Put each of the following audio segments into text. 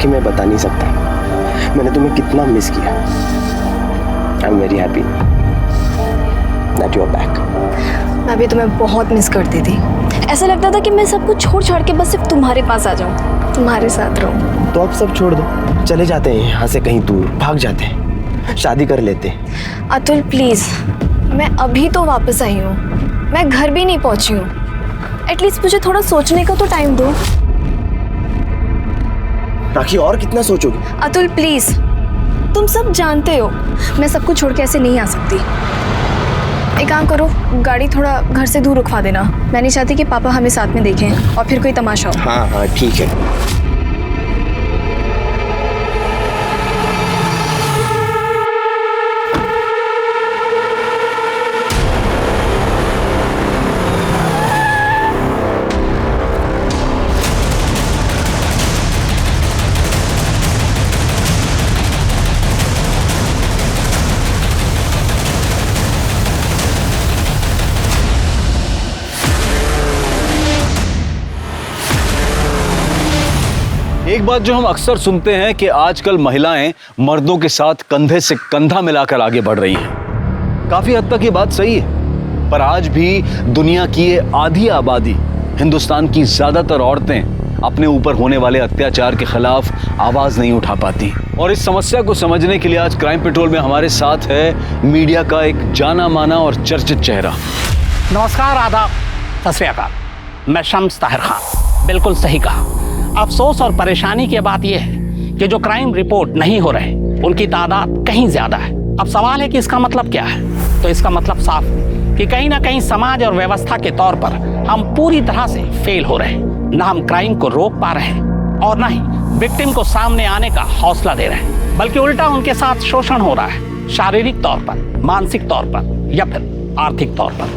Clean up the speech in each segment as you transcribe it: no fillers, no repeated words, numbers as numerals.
राखी मैं बता नहीं सकता मैंने तुम्हें कितना मिस किया। I am very happy that you are back. मैं भी तुम्हें बहुत मिस करती थी। ऐसा लगता था कि मैं सब कुछ छोड़ छाड़ के बस सिर्फ तुम्हारे पास आ जाऊं, तुम्हारे साथ रहूं। तो अब सब छोड़ दो, चले जाते हैं यहाँ से कहीं दूर, भाग जाते हैं, शादी कर लेते हैं। अतुल प्लीज, मैं अभी तो वापस आई हूँ, मैं घर भी नहीं पहुंची हूँ। एटलीस्ट मुझे थोड़ा सोचने का तो टाइम दो। राखी और कितना सोचोगे? अतुल प्लीज, तुम सब जानते हो मैं सब कुछ छोड़ के ऐसे नहीं आ सकती। एक काम करो, गाड़ी थोड़ा घर से दूर रुकवा देना। मैं नहीं चाहती कि पापा हमें साथ में देखें और फिर कोई तमाशा हो। हाँ हाँ ठीक है। एक बात जो हम अक्सर सुनते हैं कि आजकल महिलाएं मर्दों के साथ कंधे से कंधा मिलाकर आगे बढ़ रही हैं। काफी हद तक ये बात सही है, पर आज भी दुनिया की ये आधी आबादी, हिंदुस्तान की ज्यादातर औरतें अपने ऊपर होने वाले अत्याचार के खिलाफ आवाज नहीं उठा पाती। और इस समस्या को समझने के लिए आज क्राइम पेट्रोल में हमारे साथ है मीडिया का एक जाना माना और चर्चित चेहरा। नमस्कार, आदाब, सत श्री अकाल। मैं शम्स ताहिर खान। बिल्कुल सही कहा। अफसोस और परेशानी की बात यह है कि जो क्राइम रिपोर्ट नहीं हो रहे उनकी तादाद कहीं ज्यादा है। अब सवाल है कि इसका मतलब क्या है? तो इसका मतलब साफ कि कहीं ना कहीं समाज और व्यवस्था के तौर पर हम पूरी तरह से फेल हो रहे हैं। न हम क्राइम को रोक पा रहे हैं और न ही विक्टिम को सामने आने का हौसला दे रहे हैं, बल्कि उल्टा उनके साथ शोषण हो रहा है, शारीरिक तौर पर, मानसिक तौर पर या फिर आर्थिक तौर पर।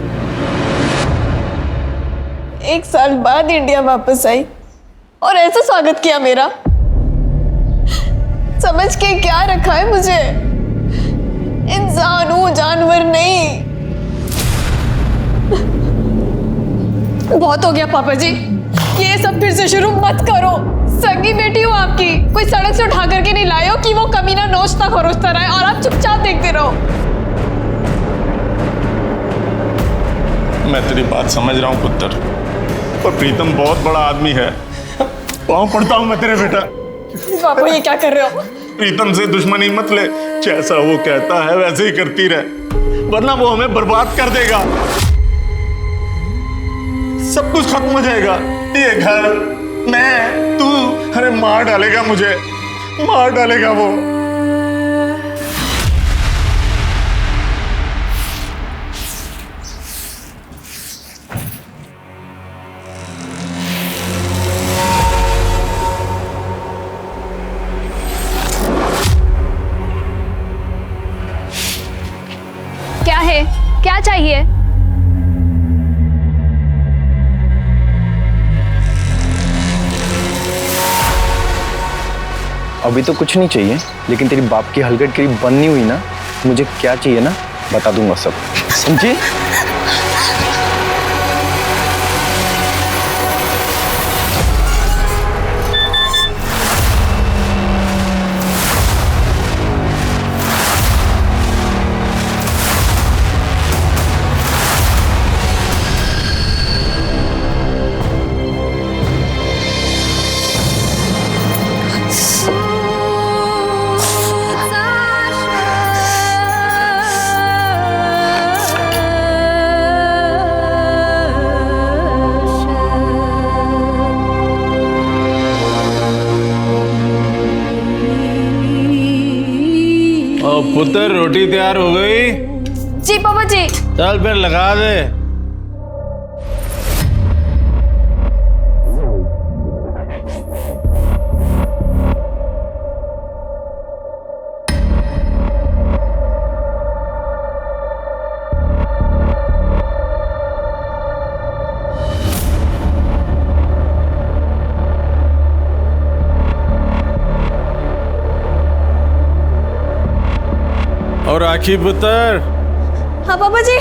1 साल बाद इंडिया वापस आई और ऐसा स्वागत किया मेरा। समझ के क्या रखा है मुझे? इंसान हूं, जानवर नहीं। बहुत हो गया पापा जी, ये सब फिर से शुरू मत करो। सगी बेटी हूं आपकी, कोई सड़क से उठा करके नहीं लाए हो कि वो कमीना नोचता खरोचता रहे और आप चुपचाप देखते रहो। मैं तेरी बात समझ रहा हूं पुत्र, पर प्रीतम बहुत बड़ा आदमी है। पाँव पड़ता हूं मैं तेरे बेटा। पापा ये क्या कर रहे हो? प्रीतम से दुश्मनी मत ले, जैसा वो कहता है वैसे ही करती रहे, वरना वो हमें बर्बाद कर देगा। सब कुछ खत्म हो जाएगा, ये घर, मैं, तू, अरे मार डालेगा मुझे, मार डालेगा वो। क्या चाहिए? अभी तो कुछ नहीं चाहिए, लेकिन तेरी बाप की हलगर्जीगिरी बंद नहीं हुई ना, मुझे क्या चाहिए ना बता दूंगा सब, समझी? पुत्र रोटी तैयार हो गई? जी पापा जी। चल फिर लगा दे। और राखी पुत्र। हाँ पापा जी।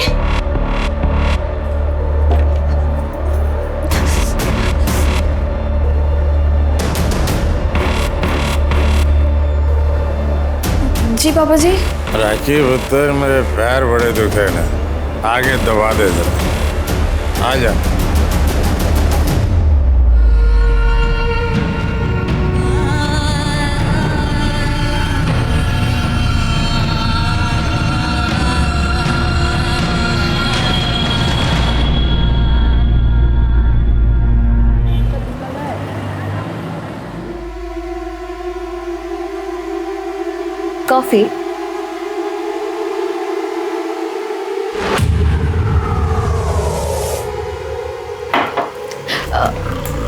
जी पापा जी। राखी पुत्र, मेरे पैर बड़े दुखे ना, आगे दबा दे जरा, आ जा। कॉफी।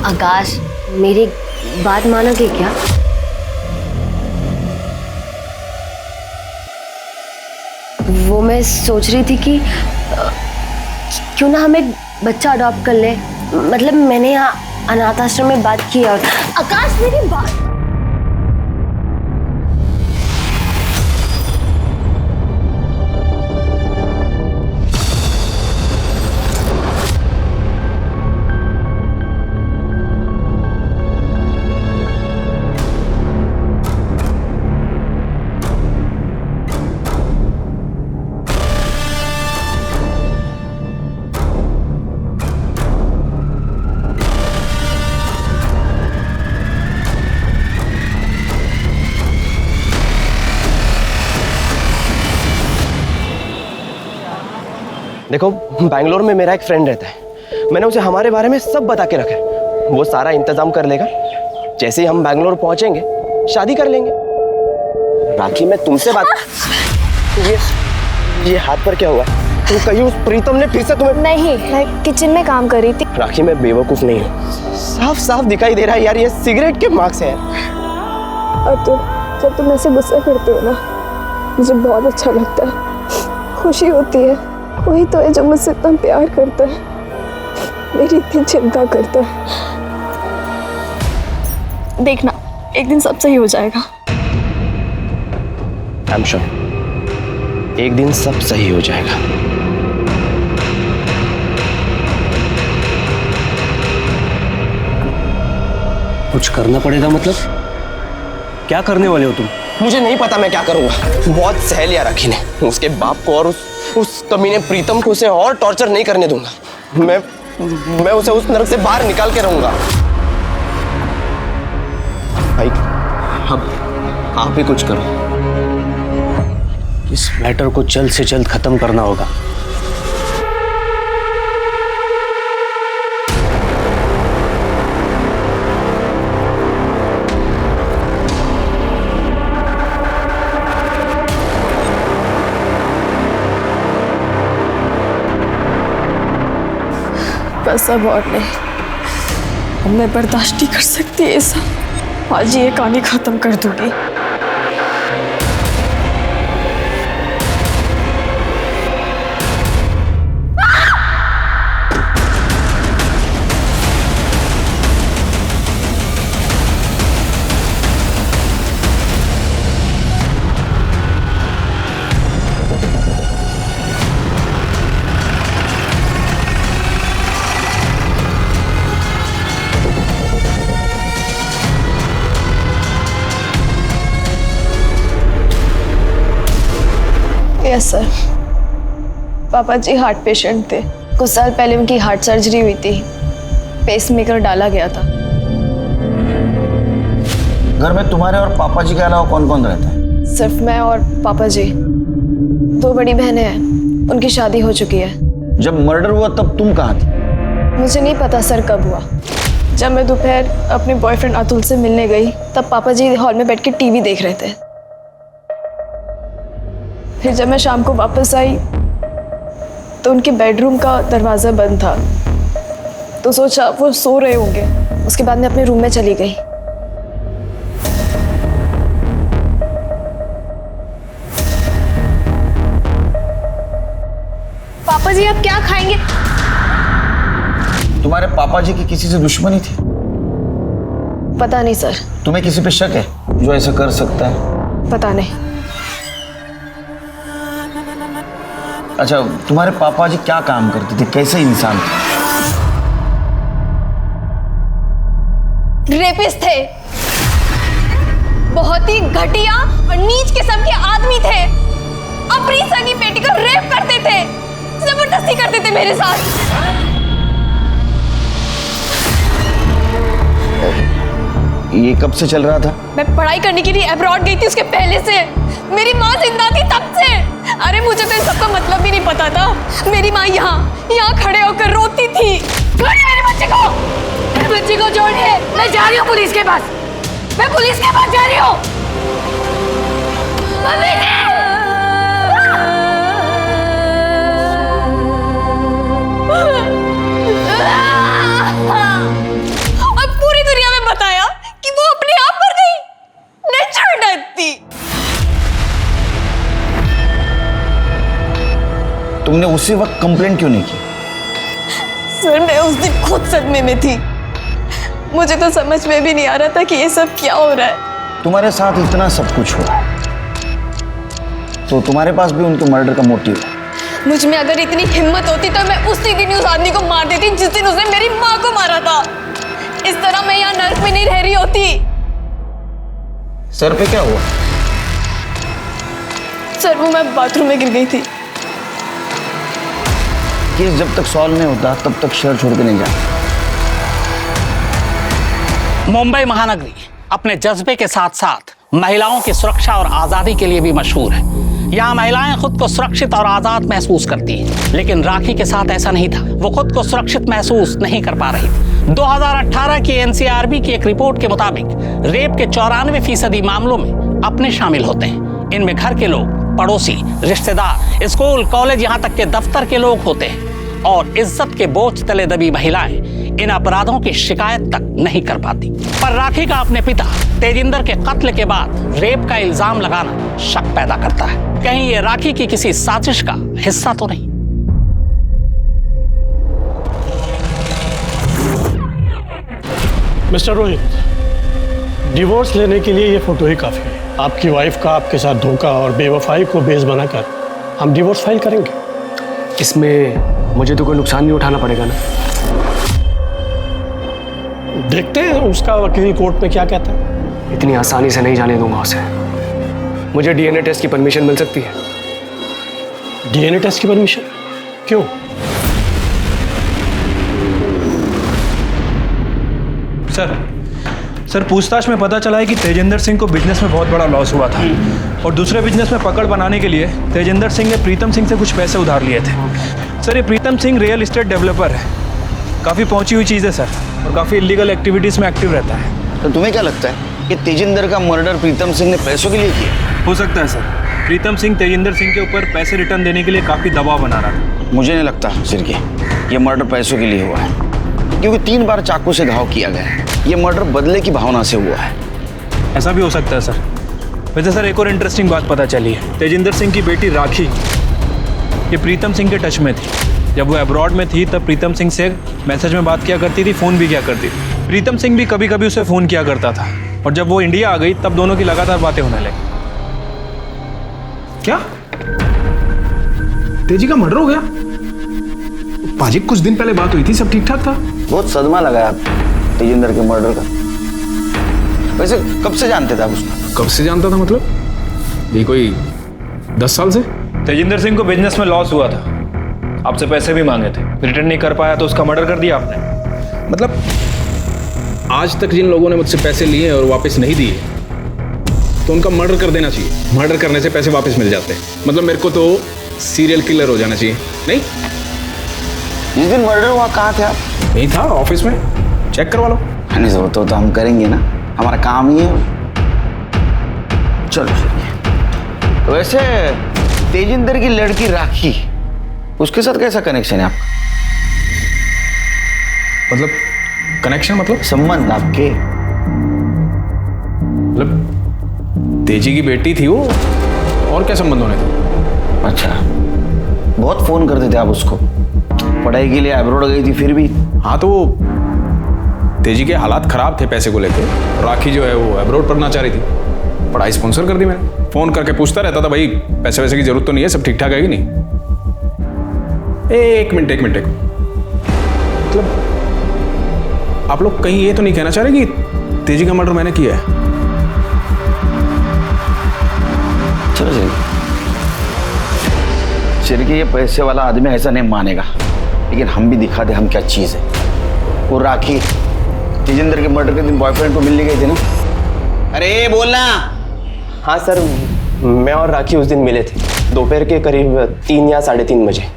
आकाश, मेरी बात मानोगे क्या? वो मैं सोच रही थी कि क्यों ना हम एक बच्चा अडॉप्ट कर ले। मतलब मैंने यहाँ अनाथ आश्रम में बात की और आकाश मेरी बात। देखो, बैंगलोर में मेरा एक फ्रेंड रहता है। मैंने उसे हमारे बारे में सब बता के रखा है। वो सारा इंतजाम कर लेगा। जैसे ही हम बैंगलोर पहुंचेंगे शादी कर लेंगे। राखी, मैं तुमसे बात ये हाथ पर क्या हुआ? तो कहीं उस प्रीतम ने फिर से तुम्हें? नहीं, मैं किचन में काम कर रही थी। राखी, मैं बेवकूफ नहीं हूँ। साफ साफ दिखाई दे रहा है यार, ये सिगरेट के मार्क्स हैं। और जब तुम ऐसे गुस्सा करते हो ना, मुझे बहुत अच्छा लगता है, खुशी होती है। वही तो है जो मुझसे इतना प्यार करता है, मेरी इतनी चिंता करता है। देखना, एक दिन सब सही हो जाएगा। आई एम श्योर, एक दिन सब सही हो जाएगा। कुछ करना पड़ेगा मतलब? क्या करने वाले हो तुम? मुझे नहीं पता मैं क्या करूंगा। बहुत सह लिया राखी ने। उसके बाप को और उस कमीने प्रीतम को उसे और टॉर्चर नहीं करने दूंगा। मैं उसे उस नरक से बाहर निकाल के रहूंगा। भाई, अब आप भी कुछ करो। इस मैटर को जल्द से जल्द खत्म करना होगा। बस अब और नहीं, अब मैं बर्दाश्त नहीं कर सकती ये सब। आज ये कहानी खत्म कर दूंगी। यस सर, पापा जी हार्ट पेशेंट थे। कुछ साल पहले उनकी हार्ट सर्जरी हुई थी, पेसमेकर डाला गया था। घर में तुम्हारे और पापा जी के अलावा कौन कौन रहता है? सिर्फ मैं और पापा जी। 2 बड़ी बहनें हैं, उनकी शादी हो चुकी है। जब मर्डर हुआ तब तुम कहाँ थी? मुझे नहीं पता सर कब हुआ। जब मैं दोपहर अपने बॉयफ्रेंड अतुल से मिलने गई, तब पापा जी हॉल में बैठ के टीवी देख रहे थे। फिर जब मैं शाम को वापस आई तो उनके बेडरूम का दरवाज़ा बंद था, तो सोचा वो सो रहे होंगे। उसके बाद मैं अपने रूम में चली गई। पापा जी आप क्या खाएंगे? तुम्हारे पापा जी की किसी से दुश्मनी थी? पता नहीं सर। तुम्हें किसी पे शक है जो ऐसा कर सकता है? पता नहीं। अच्छा, तुम्हारे पापा जी क्या काम करते थे, कैसे इंसान थे? रेपिस्ट थे। बहुत ही घटिया और नीच किस्म के आदमी थे। अपनी सगी बेटी को रेप करते थे, जबरदस्ती करते थे मेरे साथ। ये कब से चल रहा था? मैं पढ़ाई करने के लिए अब्रॉड गई थी उसके पहले से। मेरी माँ जिंदा थी तब से। अरे मुझे तो इन सबका मतलब भी नहीं पता था। मेरी माँ यहाँ खड़े होकर रोती थी। छोड़िए मेरे बच्चे को छोड़िए। मैं जा रही हूँ पुलिस के पास। मैं पुलिस के पास जा रही हूँ। और पूरी दुनिया में बताया कि वो अपने आप मर गई। नेचुरल डेथ थी। तुमने उसी वक्त कंप्लेंट क्यों नहीं की? सर मैं उस दिन खुद सदमे में थी। मुझे तो समझ में भी नहीं आ रहा था कि ये सब क्या हो रहा है। तुम्हारे साथ इतना सब कुछ हो रहा है तो तुम्हारे पास भी उनके मर्डर का मोटिव है। मुझ में अगर इतनी हिम्मत होती तो मैं उसी दिन उस आदमी को मार देती जिस दिन उसने मेरी माँ को मारा था। इस तरह मैं यहाँ नर्क में नहीं रह रही होती। सर पे क्या हुआ? सर वो मैं बाथरूम में गिर गई थी। केस जब तक सॉल्व नहीं होता तब तक शहर छोड़ के नहीं जाना। मुंबई महानगरी अपने जज्बे के साथ साथ महिलाओं की सुरक्षा और आजादी के लिए भी मशहूर है। यहाँ महिलाएं खुद को सुरक्षित और आजाद महसूस करती हैं, लेकिन राखी के साथ ऐसा नहीं था। वो खुद को सुरक्षित महसूस नहीं कर पा रही थी। 2018 की एनसीआरबी की एक रिपोर्ट के मुताबिक रेप के 94% मामलों में अपने शामिल होते हैं। इनमें घर के लोग, पड़ोसी, रिश्तेदार, स्कूल, कॉलेज, यहाँ तक के दफ्तर के लोग होते हैं। और इज्जत के बोझ तले दबी महिलाएं इन अपराधों की शिकायत तक नहीं कर पाती। पर राखी का अपने पिता तेजिंदर के कत्ल के बाद रेप का इल्जाम लगाना शक पैदा करता है। कहीं ये राखी की किसी साजिश का हिस्सा तो नहीं? मिस्टर रोहित, डिवोर्स लेने के लिए ये फोटो ही काफी है। आपकी वाइफ का आपके साथ धोखा और बेवफाई को बेस बनाकर हम डिवोर्स फाइल करेंगे। इसमें मुझे तो कोई नुकसान नहीं उठाना पड़ेगा ना? देखते हैं उसका वकील कोर्ट में क्या कहता है। इतनी आसानी से नहीं जाने दूंगा उसे। मुझे डीएनए टेस्ट की परमिशन मिल सकती है? डीएनए टेस्ट की परमिशन? क्यों? सर पूछताछ में पता चला है कि तेजिंदर सिंह को बिजनेस में बहुत बड़ा लॉस हुआ था और दूसरे बिजनेस में पकड़ बनाने के लिए तेजिंदर सिंह ने प्रीतम सिंह से कुछ पैसे उधार लिए थे। सर ये Pritam Singh real estate developer है, काफ़ी पहुंची हुई चीज़ है सर, और काफ़ी इलीगल एक्टिविटीज़ में एक्टिव रहता है। तो तुम्हें क्या लगता है कि तेजिंदर का मर्डर प्रीतम सिंह ने पैसों के लिए किया? हो सकता है सर, प्रीतम सिंह तेजिंदर सिंह के ऊपर पैसे रिटर्न देने के लिए काफ़ी दबाव बना रहा था। मुझे नहीं लगता सिरके ये मर्डर पैसों के लिए हुआ है, क्योंकि 3 बार चाकू से घाव किया गया है। ये मर्डर बदले की भावना से हुआ है। ऐसा भी हो सकता है सर। वैसे सर एक और इंटरेस्टिंग बात पता चली है। तेजिंदर सिंह की बेटी राखी ये प्रीतम सिंह के टच में थी। जब वो अब्रॉड में थी तब प्रीतम सिंह से मैसेज में बात किया करती थी, फ़ोन भी किया करती थी। प्रीतम सिंह भी कभी कभी उसे फ़ोन किया करता था, और जब वो इंडिया आ गई तब दोनों की लगातार बातें होने लगी। क्या तेजी का मर्डर हो गया? पाजी कुछ दिन पहले बात हुई थी, सब ठीक ठाक था। बहुत सदमा लगा आप तेजिंदर के मर्डर का। वैसे कब से जानते थे आप उसको? कब से जानता था मतलब? ये कोई 10 साल से। तेजिंदर सिंह को बिजनेस में लॉस हुआ था, आपसे पैसे भी मांगे थे, रिटर्न नहीं कर पाया तो उसका मर्डर कर दिया आपने। मतलब आज तक जिन लोगों ने मुझसे पैसे लिए और वापस नहीं दिए तो उनका मर्डर कर देना चाहिए। मर्डर करने से पैसे वापस मिल जाते हैं। मतलब मेरे को तो सीरियल किलर हो जाना चाहिए। नहीं, जिस दिन मर्डर हुआ कहाँ थे आप? नहीं था, ऑफिस में। चेक करवा लो। नहीं तो हम करेंगे ना, हमारा काम ही है। चलो वैसे तेजिंदर की लड़की राखी, उसके साथ कैसा कनेक्शन है आपका? मतलब कनेक्शन मतलब संबंध आपके? मतलब तेजी की बेटी थी वो, और क्या संबंध होने थे? अच्छा, बहुत फोन करते थे आप उसको? पढ़ाई के लिए अब्रॉड गई थी फिर भी? हाँ, तो वो तेजी के हालात खराब थे पैसे को लेके। राखी जो है वो अब्रॉड पढ़ना चाह रही थी, पढ़ाई स्पॉन्सर कर दी मैंने। फोन करके पूछता रहता था, भाई पैसे वैसे की जरूरत तो नहीं है, सब ठीक ठाक है कि नहीं। एक मिनट मतलब आप लोग कहीं ये तो नहीं कहना चाह रहे कि तेजी का मर्डर मैंने किया है? चलो चिरकी, ये पैसे वाला आदमी ऐसा नहीं मानेगा, लेकिन हम भी दिखा दे हम क्या चीज है। वो राखी तेजिंदर के मर्डर के दिन बॉयफ्रेंड को मिलने गए थे ना? अरे बोलना। हाँ सर, मैं और राखी उस दिन मिले थे दोपहर के करीब 3 या 3:30 बजे।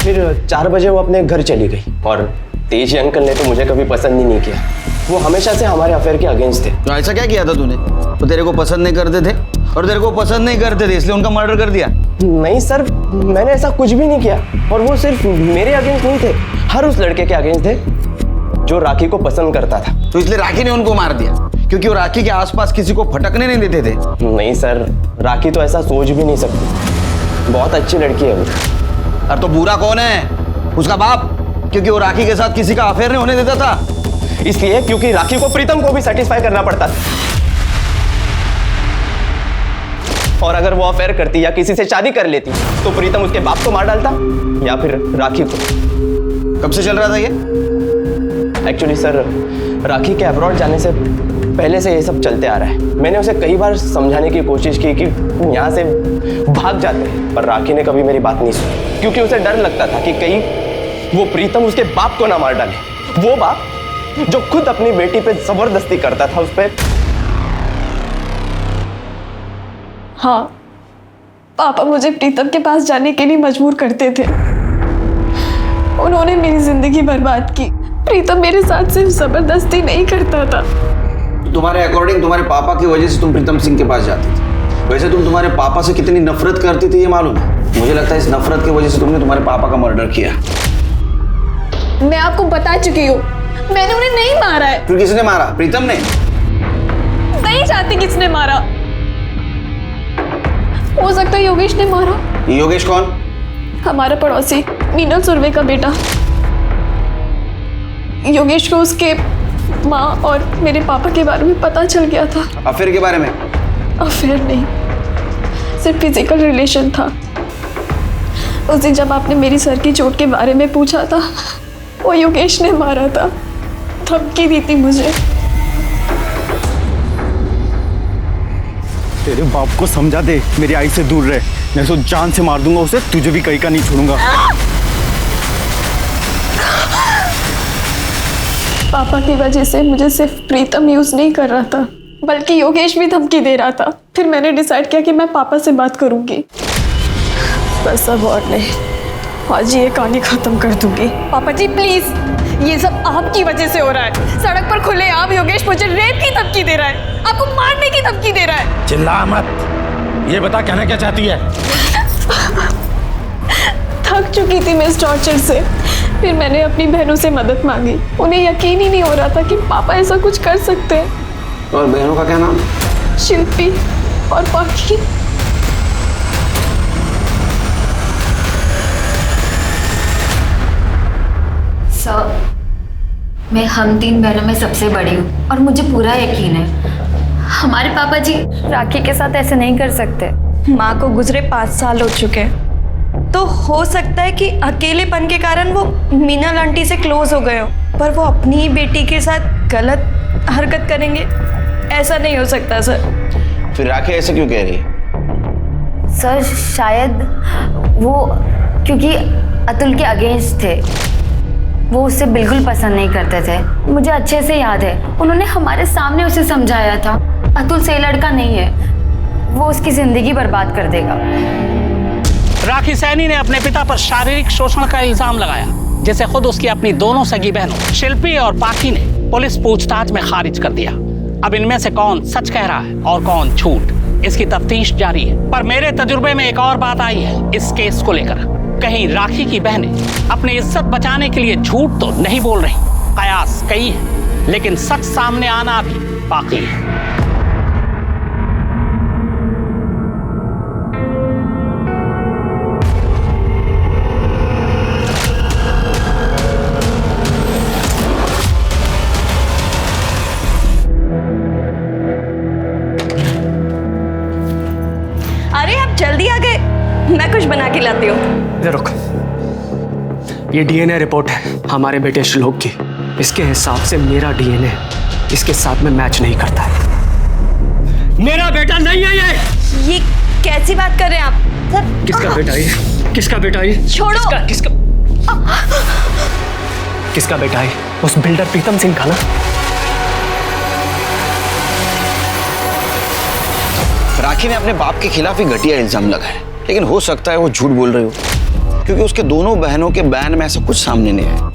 फिर 4 बजे वो अपने घर चली गई और तेजी अंकल ने तो मुझे कभी पसंद ही नहीं किया। वो हमेशा से हमारे अफेयर के अगेंस्ट थे। तो ऐसा क्या किया था तूने? वो तेरे को पसंद नहीं करते थे और तेरे को पसंद नहीं करते थे इसलिए उनका मर्डर कर दिया? नहीं सर, मैंने ऐसा कुछ भी नहीं किया। और वो सिर्फ मेरे अगेंस्ट नहीं थे, हर उस लड़के के अगेंस्ट थे जो राखी को पसंद करता था। तो इसलिए राखी ने उनको मार दिया क्योंकि वो राखी के आसपास किसी को फटकने नहीं देते थे? नहीं सर, राखी तो ऐसा सोच भी नहीं सकती, बहुत अच्छी लड़की है वो। और तो बुरा कौन है? उसका बाप, क्योंकि वो राखी के साथ किसी का अफेयर नहीं होने देता था। इसलिए क्योंकि राखी को प्रीतम को भी सेटिस्फाई करना पड़ता था। और अगर वो अफेयर करती या किसी से शादी कर लेती तो प्रीतम उसके बाप को मार डालता या फिर राखी को। कब से चल रहा था ये? एक्चुअली सर, राखी के अब्रॉड जाने से पहले से ये सब चलते आ रहा है। मैंने उसे कई बार समझाने की कोशिश की कि यहाँ से भाग जाते हैं, पर राखी ने कभी मेरी बात नहीं सुनी क्योंकि उसे डर लगता था कि कहीं वो प्रीतम उसके बाप को ना मार डाले। वो बाप जो खुद अपनी बेटी पे जबरदस्ती करता था उस पर। हाँ, पापा मुझे प्रीतम के पास जाने के लिए मजबूर करते थे। उन्होंने मेरी जिंदगी बर्बाद की। प्रीतम मेरे साथ सिर्फ जबरदस्ती नहीं करता था। तुम्हारे अकॉर्डिंग तुम्हारे पापा की वजह से तुम प्रीतम सिंह के पास जाती थी। वैसे तुम तुम्हारे पापा से कितनी नफरत करती थी ये मालूम है? मुझे लगता है इस नफरत की वजह से तुमने तुम्हारे पापा का मर्डर किया। मैं आपको बता चुकी हूँ, मैंने उन्हें नहीं मारा है। फिर किसने मारा? प्रीतम ने? नहीं जानती किसने मारा। हो सकता है योगेश ने मारा। योगेश कौन? हमारा पड़ोसी मीनल सुरवे का बेटा। योगेश को उसके माँ और मेरे पापा के बारे में पता चल गया था। अफेयर के बारे में? अफेयर नहीं, सिर्फ फिजिकल रिलेशन था। उस दिन जब आपने मेरी सर की चोट के बारे में पूछा था, वो योगेश ने मारा था। धमकी दी थी मुझे। तेरे बाप को समझा दे मेरी आई से दूर रहे, मैं तो जान से मार दूंगा उसे, तुझे भी कहीं का नहीं छोड़ूंगा। पापा की वजह से मुझे सिर्फ प्रीतम यूज नहीं कर रहा था, बल्कि योगेश भी धमकी दे रहा था। फिर मैंने डिसाइड किया कि मैं पापा से बात करूंगी। बस अब और नहीं, आज ये कहानी खत्म कर दूंगी। पापा जी प्लीज, ये सब आपकी वजह से हो रहा है। सड़क पर खुले आम योगेश मुझे रेप की धमकी दे रहा है, आपको मारने की धमकी दे रहा है। चिल्ला मत, ये बता कहना क्या चाहती है? थक चुकी थी मैं इस टॉर्चर से। फिर मैंने अपनी बहनों से मदद मांगी। उन्हें यकीन ही नहीं हो रहा था कि पापा ऐसा कुछ कर सकते हैं। और बहनों का क्या नाम? शिल्पी और पाखी। सर, मैं हम 3 बहनों में सबसे बड़ी हूँ और मुझे पूरा यकीन है हमारे पापा जी राखी के साथ ऐसे नहीं कर सकते। माँ को गुजरे 5 साल हो चुके हैं, तो हो सकता है कि अकेलेपन के कारण वो मीनल आंटी से क्लोज हो गए हो, पर वो अपनी ही बेटी के साथ गलत हरकत करेंगे, ऐसा नहीं हो सकता सर। फिर राखी ऐसे क्यों कह रही है? सर शायद वो क्योंकि अतुल के अगेंस्ट थे, वो उसे बिल्कुल पसंद नहीं करते थे। मुझे अच्छे से याद है, उन्होंने हमारे सामने उसे समझाया था अतुल सही लड़का नहीं है, वो उसकी जिंदगी बर्बाद कर देगा। राखी सैनी ने अपने पिता पर शारीरिक शोषण का इल्जाम लगाया, जिसे खुद उसकी अपनी दोनों सगी बहनों शिल्पी और पाखी ने पुलिस पूछताछ में खारिज कर दिया। अब इनमें से कौन सच कह रहा है और कौन झूठ, इसकी तफ्तीश जारी है। पर मेरे तजुर्बे में एक और बात आई है इस केस को लेकर। कहीं राखी की बहनें अपनी इज्जत बचाने के लिए झूठ तो नहीं बोल रही। कयास कई है, लेकिन सच सामने आना भी बाकी है। अरे आप जल्दी आ गए, मैं कुछ बना के लाती हूँ। इधर रुक, ये डीएनए रिपोर्ट है हमारे बेटे श्लोक की। इसके हिसाब से मेरा डीएनए इसके साथ में मैच नहीं करता है। मेरा बेटा नहीं है ये। कैसी बात कर रहे हैं आप सर? किसका बेटा है? किसका बेटा है? छोड़ो। किसका बेटा है? उस बिल्डर प्रीतम सिंह का ना? राखी ने अपने बाप के खिलाफ ही घटिया इल्जाम लगाया, लेकिन हो सकता है वो झूठ बोल रही हो, क्योंकि उसके दोनों बहनों के बयान में ऐसा कुछ सामने नहीं आया।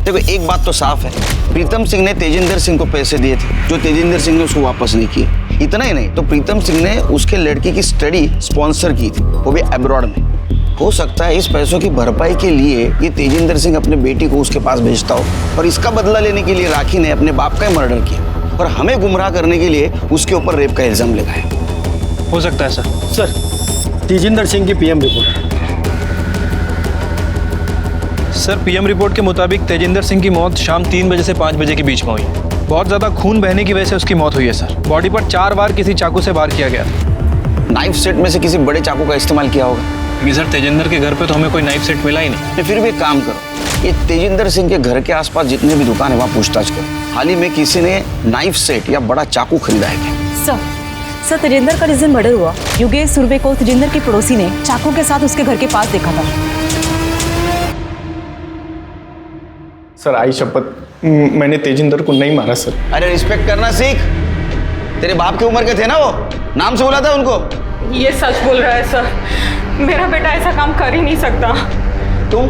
देखो एक बात तो साफ है, प्रीतम सिंह ने तेजिंदर सिंह को पैसे दिए थे जो तेजिंदर सिंह ने उसको वापस नहीं किए। इतना ही नहीं तो प्रीतम सिंह ने उसके लड़की की स्टडी स्पॉन्सर की थी, वो भी अब्रॉड में। हो सकता है इस पैसों की भरपाई के लिए ये तेजिंदर सिंह अपने बेटी को उसके पास भेजता हो और इसका बदला लेने के लिए राखी ने अपने बाप का ही मर्डर किया और हमें गुमराह करने के लिए उसके ऊपर रेप का इल्जाम लगाया। हो सकता है सर। सर तेजिंदर सिंह की PM report. Sir PM report के मुताबिक तेजिंदर सिंह की मौत शाम 3 बजे से 5 बजे के बीच में हुई। बहुत ज़्यादा खून बहने की वजह से उसकी मौत हुई है सर। बॉडी पर 4 बार किसी चाकू से वार किया गया था। नाइफ सेट में से किसी बड़े चाकू का इस्तेमाल किया होगा? लेकिन सर तेजिंदर के घर पे तो हमें कोई नाइफ सेट मिला ही नहीं। फिर भी एक काम करो, ये तेजिंदर सिंह के घर के आसपास जितने भी दुकान है वहाँ पूछताछ करो। हाल ही में किसी ने नाइफ सेट या बड़ा चाकू खरीदा है क्या? सर तेजिंदर का जिस दिन मर्डर हुआ, योगेश सुरवे को तेजिंदर की पड़ोसी ने चाकू के साथ उसके घर के पास देखा था। सर आई शपथ मैंने तेजिंदर को नहीं मारा सर। अरे रिस्पेक्ट करना सीख, तेरे बाप की उम्र के थे ना वो, नाम से बोला था उनको। ये सच बोल रहा है सर, मेरा बेटा ऐसा काम कर ही नहीं सकता। तुम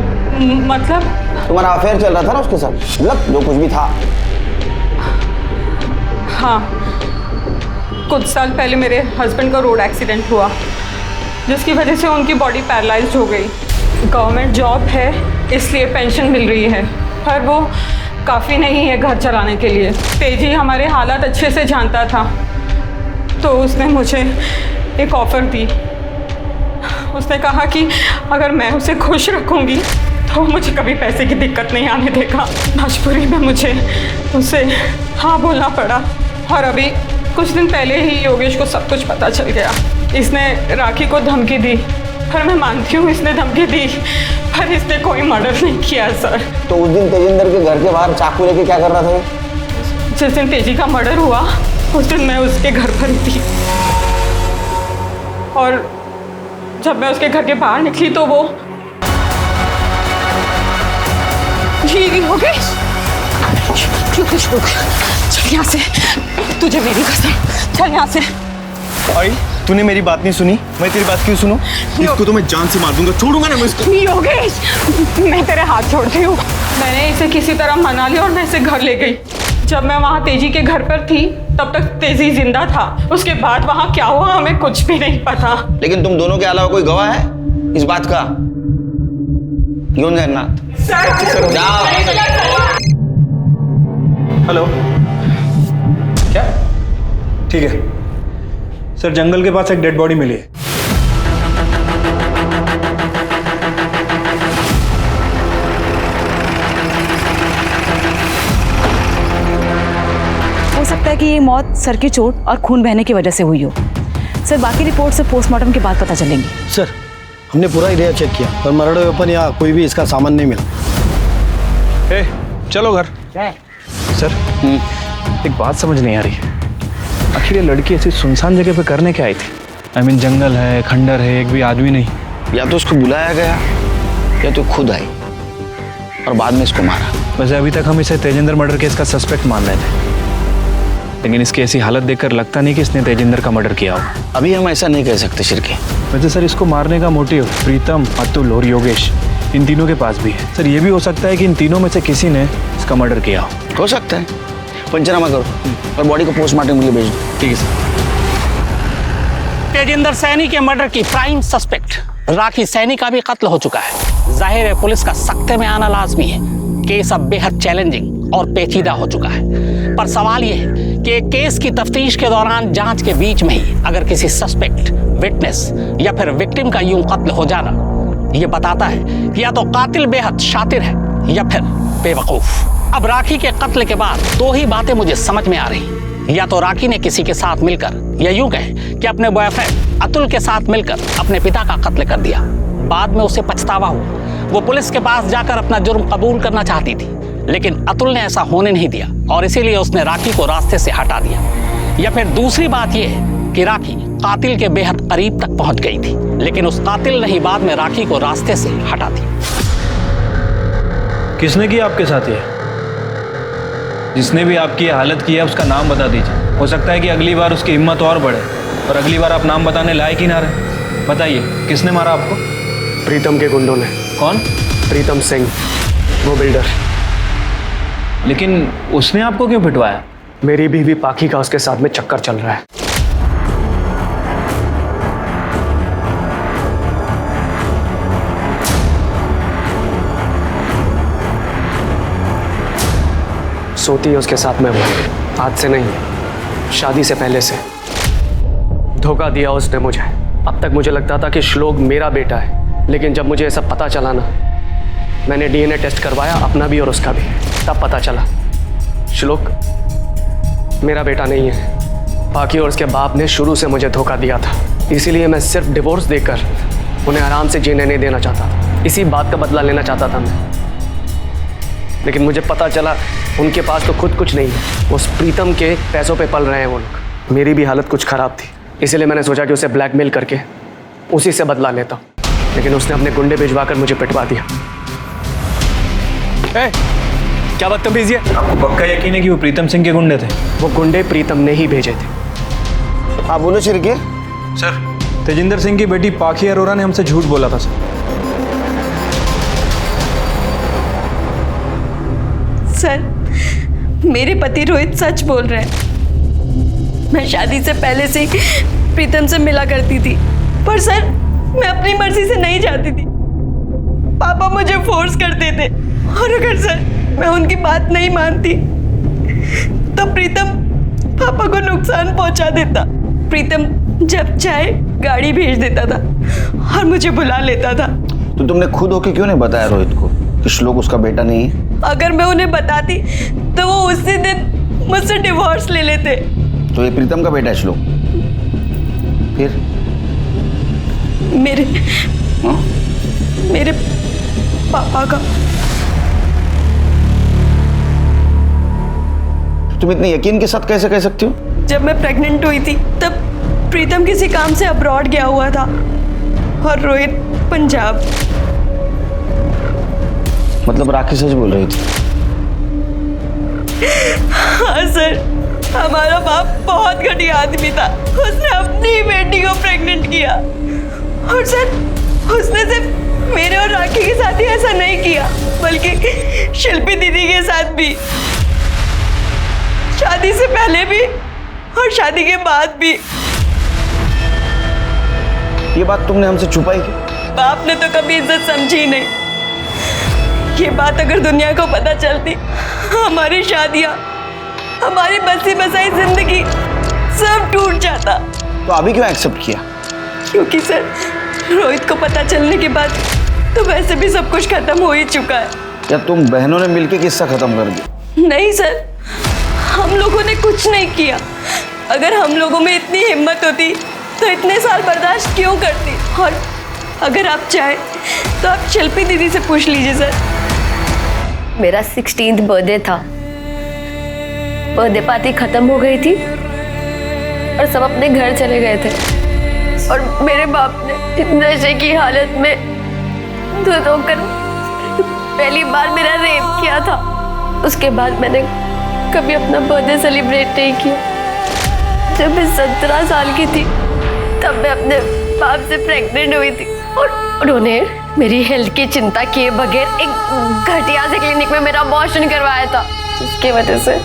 मतलब तुम्हारा अफेयर चल रहा था ना उसके साथ, मतलब जो कुछ भी था। हाँ, कुछ साल पहले मेरे हस्बैंड का रोड एक्सीडेंट हुआ जिसकी वजह से उनकी बॉडी पैरालाइज्ड हो गई। गवर्नमेंट जॉब है इसलिए पेंशन मिल रही है, पर वो काफ़ी नहीं है घर चलाने के लिए। तेजी हमारे हालात अच्छे से जानता था तो उसने मुझे एक ऑफ़र दी। उसने कहा कि अगर मैं उसे खुश रखूँगी तो मुझे कभी पैसे की दिक्कत नहीं आने देगा। मजबूरी में मुझे उसे हाँ बोलना पड़ा और अभी कुछ दिन पहले ही योगेश को सब कुछ पता चल गया। इसने राखी को धमकी दी, पर मैं मानती हूँ इसने धमकी दी, पर इसने कोई मर्डर नहीं किया सर। तो उस दिन तेजिंदर के घर के बाहर चाकू लेके क्या कर रहा था? जिस दिन तेजी का मर्डर हुआ उस दिन मैं उसके घर पर ही थी और जब मैं उसके घर के बाहर निकली तो वो योगेश चल यहाँ से, तुझे मेरी कसम, चल यहाँ से। आई तूने मेरी बात नहीं सुनी, मैं तेरी बात क्यों सुनूं? इसको तो मैं जान से मार दूंगा, छोड़ूंगा ना मैं इसको। योगेश मैं तेरे हाथ छोड़ती हूँ। मैंने इसे किसी तरह मना लिया और मैं इसे घर ले गई। जब मैं वहाँ तेजी के घर पर थी तब तक तेजी जिंदा था, उसके बाद वहाँ क्या हुआ हमें कुछ भी नहीं पता। लेकिन तुम दोनों के अलावा कोई गवाह है इस बात का? यूं जगन्नाथ जाओ। हेलो, क्या? ठीक है सर, जंगल के पास एक डेड बॉडी मिली है। हो सकता है कि ये मौत सर की चोट और खून बहने की वजह से हुई हो। सर बाकी रिपोर्ट से पोस्टमार्टम के बाद पता चलेंगी। सर हमने पूरा एरिया चेक किया पर मर्डर वेपन या कोई भी इसका सामान नहीं मिला। चलो घर। सर एक बात समझ नहीं आ रही है, आखिर ये लड़की ऐसी सुनसान जगह पे करने क्या आई थी? आई मीन जंगल है, खंडर है, एक भी आदमी नहीं। या तो उसको बुलाया गया या तो खुद आई और बाद में इसको मारा। वैसे अभी तक हम इसे तेजिंदर मर्डर केस का सस्पेक्ट मान रहे थे, लेकिन इसकी ऐसी हालत देखकर लगता नहीं कि इसने तेजिंदर का मर्डर किया होगा। अभी हम ऐसा नहीं कह सकते शिरके। वैसे सर इसको मारने का मोटिव प्रीतम, अतुल और योगेश इन तीनों के पास भी है। सर ये भी हो सकता है कि इन तीनों में से किसी ने इसका मर्डर किया हो सकता है। पंचनामा करो और बॉडी को पोस्टमार्टम के लिए भेज दो। ठीक है सर। तेजिंदर सैनी के मर्डर की प्राइम सस्पेक्ट राखी सैनी का भी कत्ल हो चुका है। जाहिर है पुलिस का सख्ते में आना लाजमी है। केस अब बेहद चैलेंजिंग और पेचीदा हो चुका है, पर सवाल यह है कि केस की तफ्तीश के दौरान जांच के बीच में ही अगर किसी सस्पेक्ट, विटनेस या फिर विक्टिम का यूं कत्ल हो जाना, यह बताता है कि या तो कातिल बेहद शातिर है या फिर बेवकूफ। अब राखी के कत्ल के बाद दो ही बातें मुझे समझ में आ रही। या तो राखी ने किसी के साथ मिलकर, या यूं कहें कि अपने बॉयफ्रेंड अतुल के साथ मिलकर अपने पिता का कत्ल कर दिया। बाद में उसे पछतावा हुआ, वो पुलिस के पास जाकर अपना जुर्म कबूल करना चाहती थी, लेकिन अतुल ने ऐसा होने नहीं दिया और इसीलिए उसने राखी को रास्ते से हटा दिया। या फिर दूसरी बात यह है कि राखी कातिल के बेहद करीब तक पहुंच गई थी, लेकिन उस कातिल ने ही बाद में राखी को रास्ते से हटा दिया। किसने किया आपके साथ ये? जिसने भी आपकी ये हालत की है उसका नाम बता दीजिए। हो सकता है कि अगली बार उसकी हिम्मत और बढ़े और अगली बार आप नाम बताने लायक ही ना रहे। बताइए, किसने मारा आपको? प्रीतम के गुंडों ने। कौन? प्रीतम सिंह, वो बिल्डर। लेकिन उसने आपको क्यों पिटवाया? मेरी बीवी पाखी का उसके साथ में चक्कर चल रहा है। सोती है उसके साथ में वो, आज से नहीं, शादी से पहले से। धोखा दिया उसने मुझे। अब तक मुझे लगता था कि श्लोक मेरा बेटा है, लेकिन जब मुझे ये सब पता चला ना, मैंने डीएनए टेस्ट करवाया, अपना भी और उसका भी, तब पता चला श्लोक मेरा बेटा नहीं है। पाखी और उसके बाप ने शुरू से मुझे धोखा दिया था, इसीलिए मैं सिर्फ डिवोर्स देकर उन्हें आराम से जीने नहीं देना चाहता था। इसी बात का बदला लेना चाहता था मैं, लेकिन मुझे पता चला उनके पास तो खुद कुछ नहीं है। उस प्रीतम के पैसों पे पल रहे हैं वो लोग। मेरी भी हालत कुछ ख़राब थी, इसीलिए मैंने सोचा कि उसे ब्लैकमेल करके उसी से बदला लेता हूँ, लेकिन उसने अपने गुंडे भिजवा कर मुझे पिटवा दिया। क्या बदतमीजी है? आपको पक्का यकीन है कि वो प्रीतम सिंह के गुंडे थे? वो गुंडे प्रीतम ने ही भेजे थे। आप बोलो छिड़के। सर, तेजिंदर सिंह की बेटी पाखी अरोरा ने हमसे झूठ बोला था सर। सर, मेरे पति रोहित सच बोल रहे हैं। मैं शादी से पहले से ही प्रीतम से मिला करती थी, पर सर मैं अपनी मर्जी से नहीं जाती थी। पापा मुझे फोर्स करते थे, और अगर सर मैं उनकी बात नहीं मानती तो प्रीतम पापा को नुकसान पहुंचा देता। प्रीतम जब चाहे गाड़ी भेज देता था और मुझे बुला लेता था। तो तुमने खुद होके क्यों नहीं बताया रोहित को कि श्लोक उसका बेटा नहीं है? अगर मैं उन्हें बताती तो वो उसी दिन मुझसे डिवोर्स ले लेते। तो ये प्रीतम का बेटा है श्लोक? फिर मेरे पापा का। तुम इतने यकीन के साथ कैसे कह सकती हो? जब मैं प्रेग्नेंट हुई थी तब प्रीतम किसी काम से अब्रॉड गया हुआ था और रोहित पंजाब। मतलब राखी सच बोल रही थी? हाँ सर, हमारा बाप बहुत घटिया आदमी था। उसने अपनी बेटी को प्रेग्नेंट किया, और सर उसने सिर्फ मेरे और राखी के साथ ही ऐसा नहीं किया, बल्कि शिल्पी दीदी के साथ भी, शादी से पहले भी और शादी के बाद भी। ये बात तुमने हमसे छुपाई क्यों? बाप ने तो कभी इज्जत समझी ही नहीं। ये बात अगर दुनिया को पता चलती, हमारी शादियां, हमारी बसी बसाई जिंदगी सब टूट जाता। तो अभी क्यों एक्सेप्ट किया? क्योंकि सर रोहित को पता चलने के बाद तो वैसे भी सब कुछ खत्म हो ही चुका है। या तुम बहनों ने मिलकर किस्सा खत्म कर दिया? नहीं सर, हम लोगों ने कुछ नहीं किया। अगर हम लोगों में इतनी हिम्मत होती तो इतने साल बर्दाश्त क्यों करती? और अगर आप चाहें तो आप शिल्पी दीदी से पूछ लीजिए सर। मेरा 16th बर्थडे था। बर्थडे पार्टी खत्म हो गई थी और सब अपने घर चले गए थे, और मेरे बाप ने नशे की हालत में दूध होकर पहली बार मेरा रेप किया था। उसके बाद मैंने कभी अपना बर्थडे सेलिब्रेट नहीं किया। जब मैं 17 साल की थी तब मैं अपने बाप से प्रेग्नेंट हुई थी, और उन्होंने मेरी हेल्थ की चिंता किए बगैर एक घटिया से क्लिनिक में मेरा अबॉर्शन करवाया था, जिसकी वजह से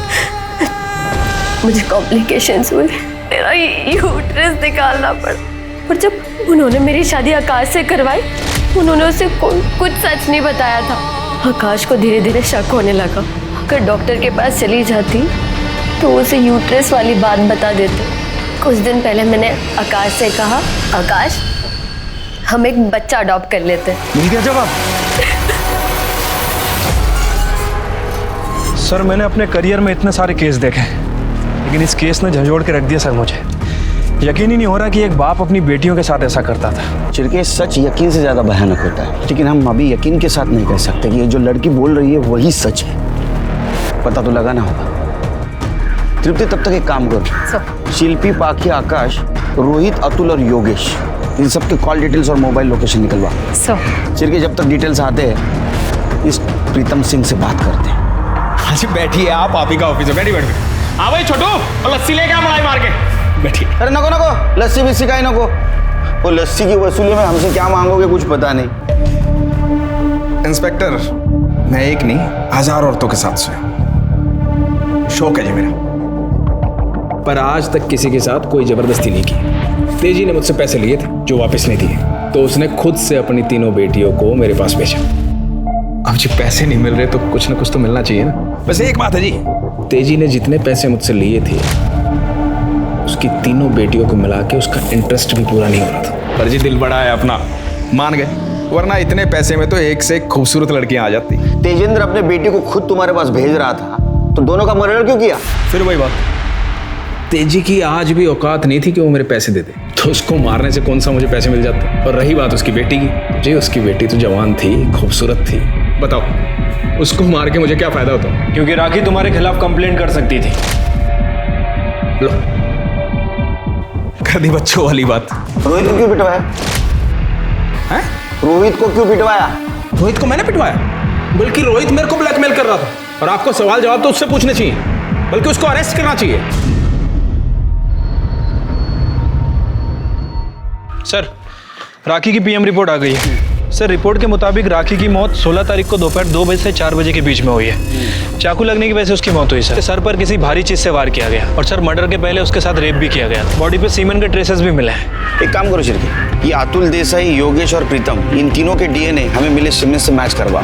मुझे कॉम्प्लिकेशंस हुए। मेरा यूट्रस निकालना पड़ा। और जब उन्होंने मेरी शादी आकाश से करवाई, उन्होंने उसे कुछ सच नहीं बताया था। आकाश को धीरे धीरे शक होने लगा। अगर डॉक्टर के पास चली जाती तो उसे यूट्रस वाली बात बता देते। कुछ दिन पहले मैंने आकाश से कहा, आकाश हम एक बच्चा अडॉप्ट कर लेते हैं। मिल गया जवाब? सर, मैंने अपने करियर में इतने सारे केस देखे, लेकिन इस केस ने झंझोड़ के रख दिया सर। मुझे यकीन ही नहीं हो रहा कि एक बाप अपनी बेटियों के साथ ऐसा करता था। चिरके, सच यकीन से ज्यादा भयानक होता है, लेकिन हम अभी यकीन के साथ नहीं कह सकते कि ये जो लड़की बोल रही है वही सच है। पता तो लगाना होगा। तृप्ति, तब तक एक काम करो, शिल्पी, पाखी, आकाश रोहित, अतुल और योगेश, इन सबके कॉल डिटेल्स और मोबाइल लोकेशन निकलवा। सर चिर के जब तक डिटेल्स आते हैं इस प्रीतम सिंह से बात करते हैं। हाँ जी बैठिए, आप ही का ऑफिस है, बैठिए। हाँ भाई छोटू, और लस्सी लेके आ मलाई मार के, बैठिए। अरे नको नको, लस्सी बिस्सी का ही नको। वो लस्सी की वसूली में हमसे क्या मांगोगे कुछ पता नहीं। इंस्पेक्टर, मैं एक नहीं 1000 औरतों के साथ सोया, शौक है जी मेरा, पर आज तक किसी के साथ कोई जबरदस्ती नहीं की। तेजी ने मुझसे पैसे लिए थे जो वापस नहीं दिए, तो उसने खुद से अपनी तीनों बेटियों को मेरे पास भेजा। अब जी पैसे नहीं मिल रहे तो कुछ ना कुछ तो मिलना चाहिए ना। बस एक बात है जी, तेजी ने जितने पैसे मुझसे लिए थे उसकी तीनों बेटियों को मिला के उसका इंटरेस्ट भी पूरा नहीं हो रहा था। पर जी दिल बड़ा है अपना, मान गए, वरना इतने पैसे में तो एक से एक खूबसूरत लड़कियां आ जाती। तेजेंद्र अपने बेटी को खुद तुम्हारे पास भेज रहा था, तो दोनों का मर्डर क्यों किया? फिर वही बात, तेजी की आज भी औकात नहीं थी कि वो मेरे पैसे दे दे, तो उसको मारने से कौन सा मुझे पैसे मिल जाते। और रही बात उसकी बेटी की, जी उसकी बेटी तो जवान थी, खूबसूरत थी, बताओ उसको मार के मुझे क्या फायदा होता? क्योंकि राखी तुम्हारे खिलाफ कंप्लेंट कर सकती थी। लो कर दी बच्चों वाली बात। रोहित को क्यों पिटवाया? हैं? रोहित को क्यों पिटवाया? रोहित को मैंने पिटवाया? बल्कि रोहित मेरे को ब्लैकमेल कर रहा था, और आपको सवाल जवाब तो उससे पूछने चाहिए, बल्कि उसको अरेस्ट करना चाहिए। सर, राखी की पीएम रिपोर्ट आ गई है। सर, रिपोर्ट के मुताबिक राखी की मौत 16 तारीख को दोपहर 2 बजे से 4 बजे के बीच में हुई है। चाकू लगने की वजह से उसकी मौत हुई सर। सर पर किसी भारी चीज से वार किया गया, और सर मर्डर के पहले उसके साथ रेप भी किया गया। बॉडी पे सीमेंट के ट्रेसेस भी मिले हैं। एक काम करो शिरके, ये अतुल देसाई, योगेश और प्रीतम, इन तीनों के डीएनए हमें मिले सिमने से मैच करवा,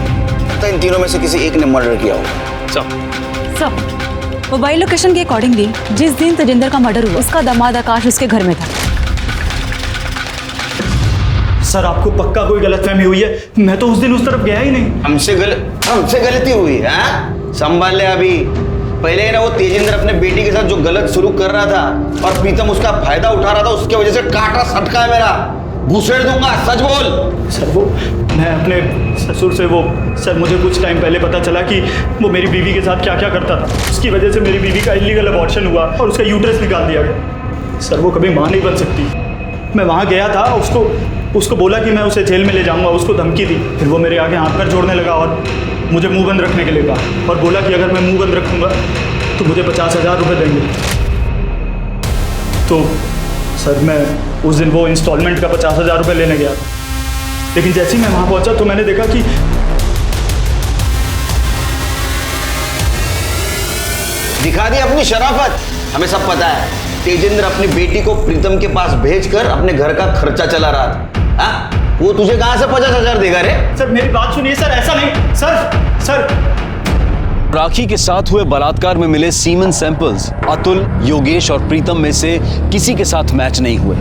तो इन तीनों में से किसी एक ने मर्डर किया होगा। सर, मोबाइल लोकेशन के अकॉर्डिंगली जिस दिन तेजिंदर का मर्डर हुआ उसका दामाद आकाश उसके घर में था। सर, आपको पक्का कोई गलतफहमी हुई है? मैं तो उस दिन उस तरफ गया ही नहीं। हमसे गलती हुई है? संभाल ले अभी। पहले ना वो तेजिंदर अपने बेटी के साथ जो गलत सलूक कर रहा था और प्रीतम उसका फायदा उठा रहा था, उसके वजह से काटा सटका है मेरा। घुसेड़ दूंगा, सच बोल। सर, वो मैं अपने ससुर से सर मुझे कुछ टाइम पहले पता चला कि वो मेरी बीवी के साथ क्या क्या करता था। उसकी वजह से मेरी बीवी का इलीगल अबॉर्शन हुआ और उसका यूट्रस निकाल दिया गया। सर, वो कभी मां नहीं बन सकती। मैं वहाँ गया था, उसको बोला कि मैं उसे जेल में ले जाऊंगा, उसको धमकी दी। फिर वो मेरे आगे हाथ पैर जोड़ने लगा और मुझे मुंह बंद रखने के लिए कहा, और बोला कि अगर मैं मुंह बंद रखूंगा तो मुझे 50,000 रुपये देंगे। तो सर, मैं उस दिन वो इंस्टॉलमेंट का 50,000 रुपये लेने गया, लेकिन जैसे ही मैं वहाँ पहुँचा तो मैंने देखा कि दिखा दी अपनी शराफत। हमें सब पता है तेजिंदर अपनी बेटी को प्रीतम के पास भेजकर अपने घर का खर्चा चला रहा था। हाँ? वो तुझे कहां से 50,000 देगा रे? सर, मेरी बात सुनिए सर, ऐसा नहीं। सर राखी के साथ हुए बलात्कार में मिले सीमेन सैंपल्स अतुल, योगेश और प्रीतम में से किसी के साथ मैच नहीं हुए।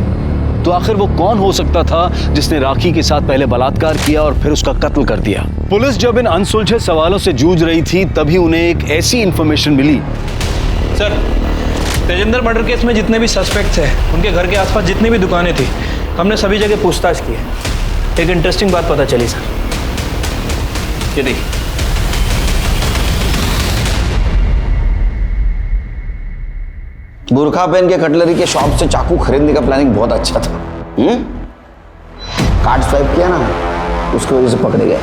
तो आखिर वो कौन हो सकता था जिसने राखी के साथ पहले बलात्कार किया और फिर उसका कत्ल कर दिया? पुलिस जब इन अनसुलझे सवालों से जूझ रही थी तभी उन्हें एक ऐसी इंफॉर्मेशन मिली। सर, तेजिंदर मर्डर केस में जितने भी सस्पेक्ट्स हैं, उनके घर के आसपास जितनी भी दुकानें थी, हमने सभी जगह पूछताछ की है। एक इंटरेस्टिंग बात पता चली सर। ये देखिए, बुरखा पहन के कटलरी के शॉप से चाकू खरीदने का प्लानिंग बहुत अच्छा था। कार्ड स्वाइप किया ना, उसकी वजह से पकड़े गए।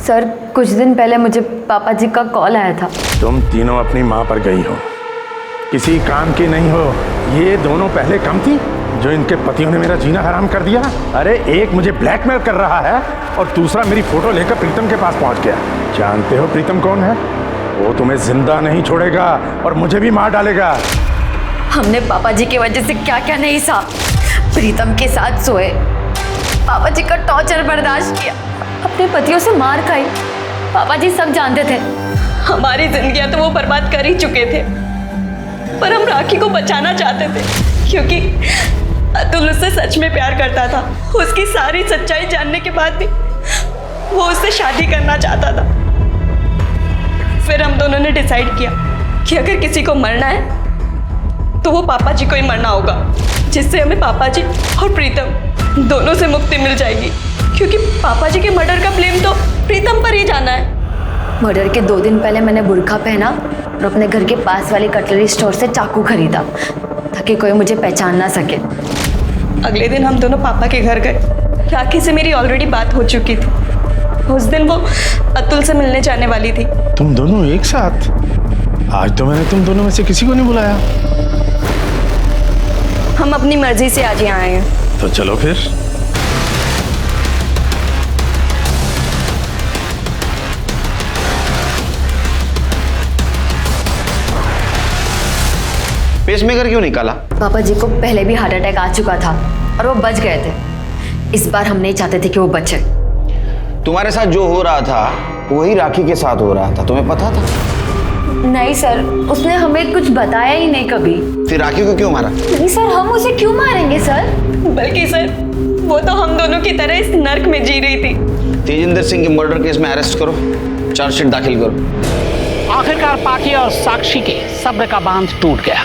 सर, कुछ दिन पहले मुझे पापा जी का कॉल आया था। तुम तीनों अपनी माँ पर गई हो, किसी काम की नहीं हो। ये दोनों पहले कम थी जो इनके पतियों ने मेरा जीना हराम कर दिया। अरे एक मुझे ब्लैकमेल कर रहा है और दूसरा मेरी फोटो लेकर प्रीतम के पास पहुंच गया। जानते हो प्रीतम कौन है? वो तुम्हें जिंदा नहीं छोड़ेगा और मुझे भी मार डालेगा। हमने पापा जी की वजह से क्या क्या नहीं सहा। प्रीतम के साथ सोए, पापा जी का टॉर्चर बर्दाश्त किया, अपने पतियों से मार खाई। पापा जी सब जानते थे। हमारी जिंदगियां तो वो बर्बाद कर ही चुके थे, पर हम राखी को बचाना चाहते थे, क्योंकि अतुल उससे सच में प्यार करता था। उसकी सारी सच्चाई जानने के बाद भी वो उससे शादी करना चाहता था। फिर हम दोनों ने डिसाइड किया कि अगर किसी को मरना है तो वो पापा जी को ही मरना होगा, जिससे हमें पापा जी और प्रीतम दोनों से मुक्ति मिल जाएगी, क्योंकि पापा जी के मर्डर का ब्लेम तो प्रीतम पर ही जाना है। मर्डर के 2 दिन पहले मैंने बुर्का पहना और अपने घर के पास वाली कटलरी स्टोर से चाकू खरीदा ताकि कोई मुझे पहचान ना सके। अगले दिन हम दोनों पापा के घर गए। राखी से मेरी ऑलरेडी बात हो चुकी थी। उस दिन वो अतुल से मिलने जाने वाली थी। तुम दोनों एक साथ? आज तो मैंने तुम दोनों में से किसी को नहीं बुलाया। हम अपनी मर्जी से आज यहाँ आए हैं। तो चलो फिर। पेसमेकर क्यों निकाला? पापा जी को पहले भी हार्ट अटैक आ चुका था और वो बच गए थे। इस बार हम नहीं चाहते थे कि वो बचे। तुम्हारे साथ जो हो रहा था वही राखी के साथ हो रहा था, तुम्हें पता था? नहीं सर, उसने हमें कुछ बताया ही नहीं कभी। फिर राखी को क्यों मारा? नहीं सर, हम उसे क्यों मारेंगे सर? बल्कि सर वो तो हम दोनों की तरह इस नर्क में जी रही थी। तेजिंदर सिंह के मर्डर केस में अरेस्ट करो, चार्जशीट दाखिल करो। आखिरकार पाकी और साक्षी के सब्र का बांध टूट गया।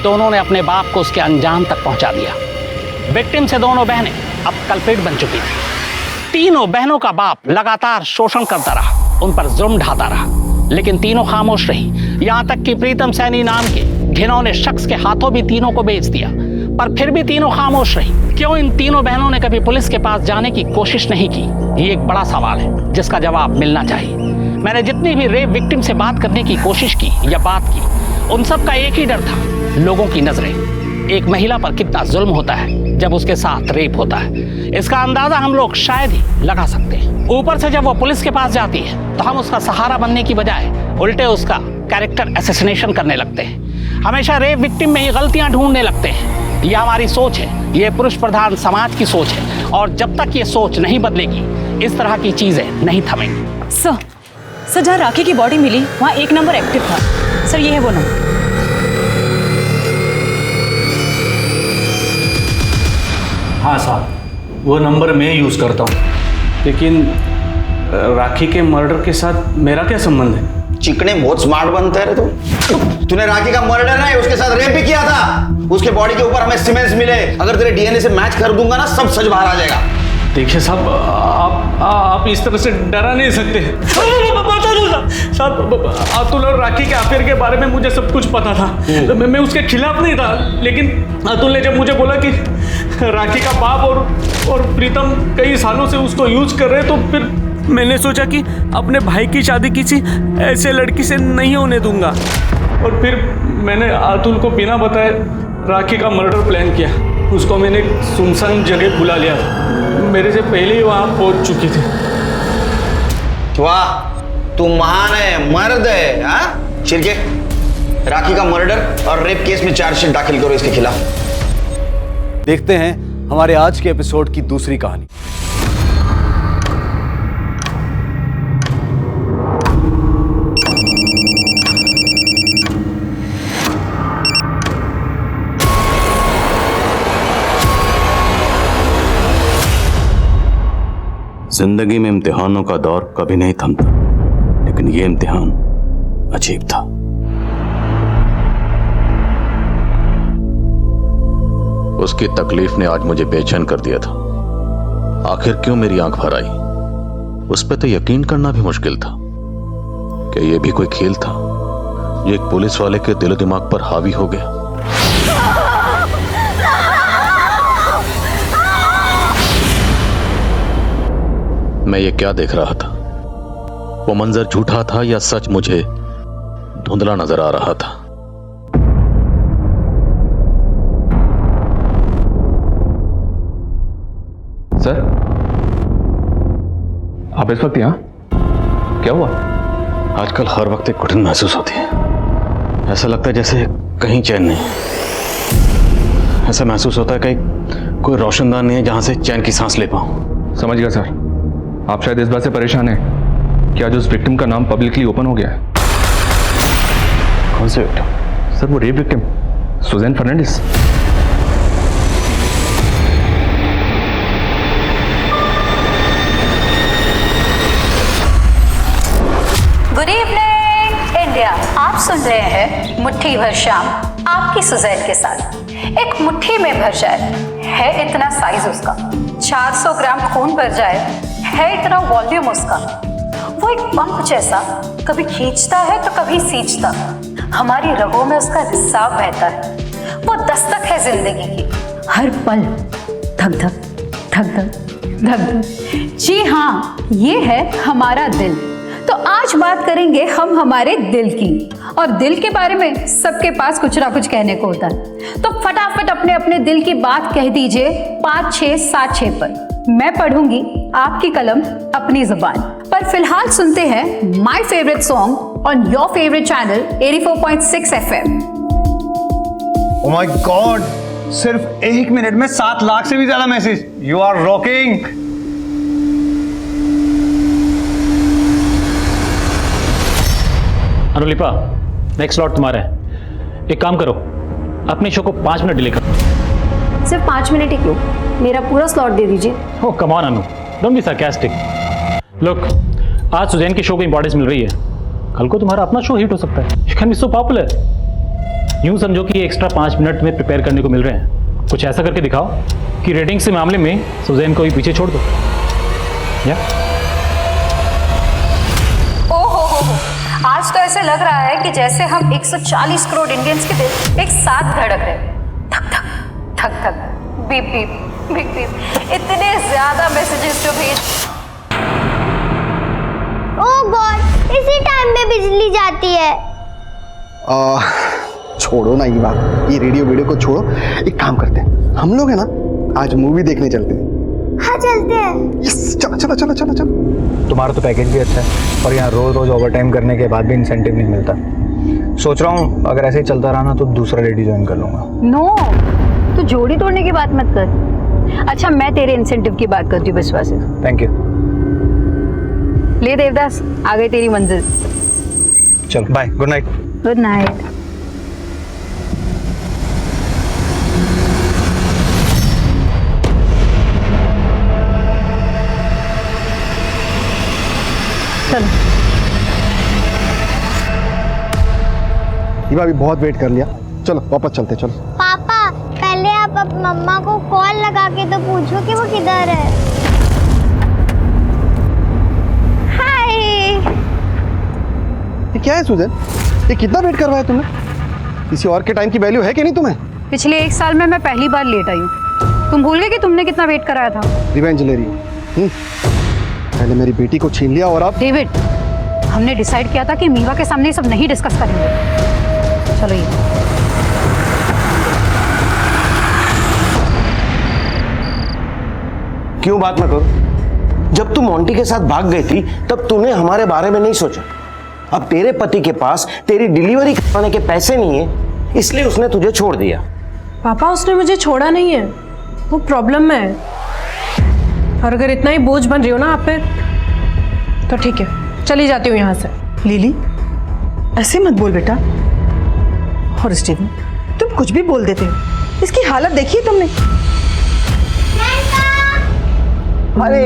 दोनों ने अपने बाप को उसके अंजाम तक पहुंचा दिया। विक्टिम से दोनों बहनें अब कल्प्रिट बन चुकी थी। तीनों बहनों का बाप लगातार शोषण करता रहा, उन पर जुर्म ढाता रहा, लेकिन तीनों खामोश रही। यहां तक कि प्रीतम सैनी नाम के घिनौने शख्स के हाथों भी तीनों को बेच दिया, पर फिर भी तीनों खामोश रही। क्यों इन तीनों बहनों ने कभी पुलिस के पास जाने की कोशिश नहीं की? ये एक बड़ा सवाल है जिसका जवाब मिलना चाहिए। मैंने जितनी भी रेप विक्टिम से बात करने की कोशिश की या बात की, उन सब का एक ही डर था, लोगों की नजरें। एक महिला पर कितना जुल्म होता है जब उसके साथ रेप होता है, इसका अंदाजा हम लोग शायद ही लगा सकते हैं। ऊपर से जब वो पुलिस के पास जाती है तो हम उसका सहारा बनने की बजाय उल्टे उसका कैरेक्टर असैसिनेशन करने लगते हैं। हमेशा रेप विक्टिम में ही गलतियां ढूंढने लगते हैं। यह हमारी सोच है, ये पुरुष प्रधान समाज की सोच है, और जब तक ये सोच नहीं बदलेगी इस तरह की चीजें नहीं थमेंगी। सर जहाँ राखी की बॉडी मिली वहाँ 1 नंबर एक्टिव था। सर ये है वो नंबर। हाँ साहब, वो नंबर मैं यूज़ करता हूँ, लेकिन राखी के मर्डर के साथ मेरा क्या संबंध है? चिकने बहुत स्मार्ट बनते हैं रे तुम। तूने राखी का मर्डर नहीं, उसके साथ रेप भी किया था। उसके बॉडी के ऊपर हमें सीमेंट्स मिले। अगर तेरे डीएनए से मैच कर दूंगा ना, सब सच बाहर आ जाएगा। देखिए साहब, आप इस तरह से डरा नहीं सकते। साहब, अतुल और राखी के अफेयर के बारे में मुझे सब कुछ पता था। मैं उसके खिलाफ नहीं था, लेकिन अतुल ने जब मुझे बोला कि राखी का बाप और प्रीतम कई सालों से उसको यूज कर रहे हैं, तो फिर मैंने सोचा कि अपने भाई की शादी किसी ऐसे लड़की से नहीं होने दूंगा। और फिर मैंने अतुल को बिना बताए राखी का मर्डर प्लान किया। उसको मैंने एक सुनसान जगह बुला लिया था, मेरे से पहले ही वहाँ पहुँच चुकी थी। वाह, तू महान है, मर्द है। हाँ शिरके, राखी का मर्डर और रेप केस में चार्जशीट दाखिल करो इसके खिलाफ। देखते हैं हमारे आज के एपिसोड की दूसरी कहानी। जिंदगी में इम्तिहानों का दौर कभी नहीं थमता, लेकिन यह इम्तिहान अजीब था। उसकी तकलीफ ने आज मुझे बेचैन कर दिया था। आखिर क्यों मेरी आंख भर आई, उस पर तो यकीन करना भी मुश्किल था कि यह भी कोई खेल था जो एक पुलिस वाले के दिलो दिमाग पर हावी हो गया। मैं ये क्या देख रहा था? वो मंजर झूठा था या सच मुझे धुंधला नजर आ रहा था? सर, आप इस वक्त यहाँ? क्या हुआ? आजकल हर वक्त एक घुटन महसूस होती है। ऐसा लगता है जैसे कहीं चैन नहीं। ऐसा महसूस होता है कहीं कोई रोशनदान नहीं है जहां से चैन की सांस ले पाऊं। समझ गया सर। आप शायद इस बात से परेशान हैं कि आज उस विक्टिम का नाम पब्लिकली ओपन हो गया है। कौन से विक्टिम? सर, वो rape victim Suzanne Fernandes. Good evening India. आप सुन रहे हैं मुट्ठी भर शाम आपकी सुजैन के साथ। एक मुट्ठी में भर जाए है इतना साइज उसका, 400 ग्राम खून भर जाए है इतना वॉल्यूम उसका। वो एक पंप जैसा कभी खींचता है तो कभी सींचता। हमारी रगों में उसका रिसाव बहता है। वो दस्तक है जिंदगी की, हर पल धक धक धक धक धक धक। जी हाँ, ये है हमारा दिल। तो आज बात करेंगे हम हमारे दिल की, और दिल के बारे में सबके पास कुछ ना कुछ कहने को होता है। तो फटाफट अपने अपने दिल की बात कह दीजिए 5676 पर। मैं पढ़ूंगी आपकी कलम अपनी जुबान पर। फिलहाल सुनते हैं my favourite song on your favourite channel 84.6 FM। Oh my god, सिर्फ 1 मिनट में 7 लाख से भी ज्यादा message. You are rocking. Anulipa, next slot तुम्हारा है। एक काम करो, अपने शो को 5 मिनट डिले करो। सिर्फ 5 मिनट ही क्यों, मेरा पूरा स्लॉट दे दीजिए। Oh come on Anu, don't be sarcastic। Look, आज सुजैन के शो को इंपॉर्टेंस मिल रही है, कल को तुम्हारा अपना शो हिट हो सकता है। You can be so popular. यूं समझो कि ये एक्स्ट्रा 5 मिनट में प्रिपेयर करने को मिल रहे हैं। कुछ ऐसा करके दिखाओ कि रेटिंग्स के मामले में सुजैन को ही पीछे छोड़ दो। या आज तो ऐसे लग रहा है कि जैसे हम 140 करोड़ इंडियंस के दिल एक साथ धड़क रहे। धक धक धक धक, बीप बीप बीप बीप। इतने ज्यादा मैसेजेस जो भेज। ओह गॉड, इसी टाइम में बिजली जाती है। छोड़ो ना ये बात, ये रेडियो वीडियो को छोड़ो। एक काम करते हैं, हम लोग है ना आज मूवी देखने चलते हैं। हाँ चलते हैं। यस, चलो चलो चलो चलो चलो। तुम्हारा तो पैकेज भी अच्छा है और यहाँ रोज रोज ओवर टाइम करने के बाद भी इंसेंटिव नहीं मिलता। सोच रहा हूँ अगर ऐसे ही चलता रहा ना तो दूसरा रेडी ज्वाइन कर लूंगा। नो, तू जोड़ी तोड़ने की बात मत कर। अच्छा, मैं तेरे इंसेंटिव की बात करती हूँ विश्वास से। Thank you. ले देवदास, आ गई तेरी मंजिल। चलो bye, good night. Good night. चलो। ये भी बहुत वेट कर लिया, चलो वापस चलते। चलो पापा, पहले आप मम्मा को कॉल लगा के तो पूछो कि वो किधर है। हाय। ये क्या है सुजैन, ये कितना वेट करवाया तुमने? किसी और के टाइम की वैल्यू है कि नहीं तुम्हें? पिछले 1 साल में मैं पहली बार लेट आई हूँ। तुम भूल गए कि तुमने कितना वेट कराया था? रिवेंज ले रही हो। पहले मेरी बेटी को छीन लिया और अब। डेविड, हमने डिसाइड किया था कि मीवा के सामने सब नहीं डिस्कस करेंगे। चलो ये क्यों बात ना करो? जब तू मोंटी के साथ भाग गई थी तब तूने हमारे बारे में नहीं सोचा। अब तेरे पति के पास तेरी डिलीवरी करवाने के पैसे नहीं है, इसलिए उसने तुझे छोड़ दिया। पापा, उसने मुझे छोड़ा नहीं है, वो प्रॉब्लम में है। और अगर इतना ही बोझ बन रही हो ना आप पे, तो ठीक है, चली जाती हूँ यहाँ से। लिली, ऐसे मत बोल बेटा। और स्टीवन, तुम कुछ भी बोल देते हो। इसकी हालत देखी है तुमने? अरे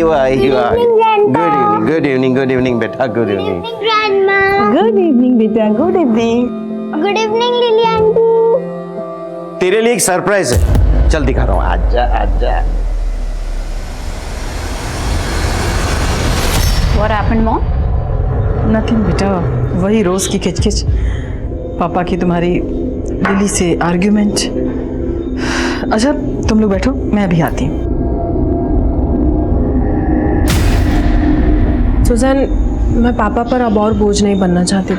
वाह वाह, गुड इवनिंग बेटा, गुड इवनिंग। गुड इवनिंग बेटा, good evening. Good evening lily aunty. तेरे लिए एक सरप्राइज है, चल दिखा रहा हूँ। आजा आजा। What happened, Mom? नथिंग बेटा, वही रोज की खिचखिच, पापा की तुम्हारी लिली से आर्ग्यूमेंट। अच्छा तुम लोग बैठो, मैं अभी आती हूँ। सुजैन, मैं पापा पर अब और बोझ नहीं बनना चाहती।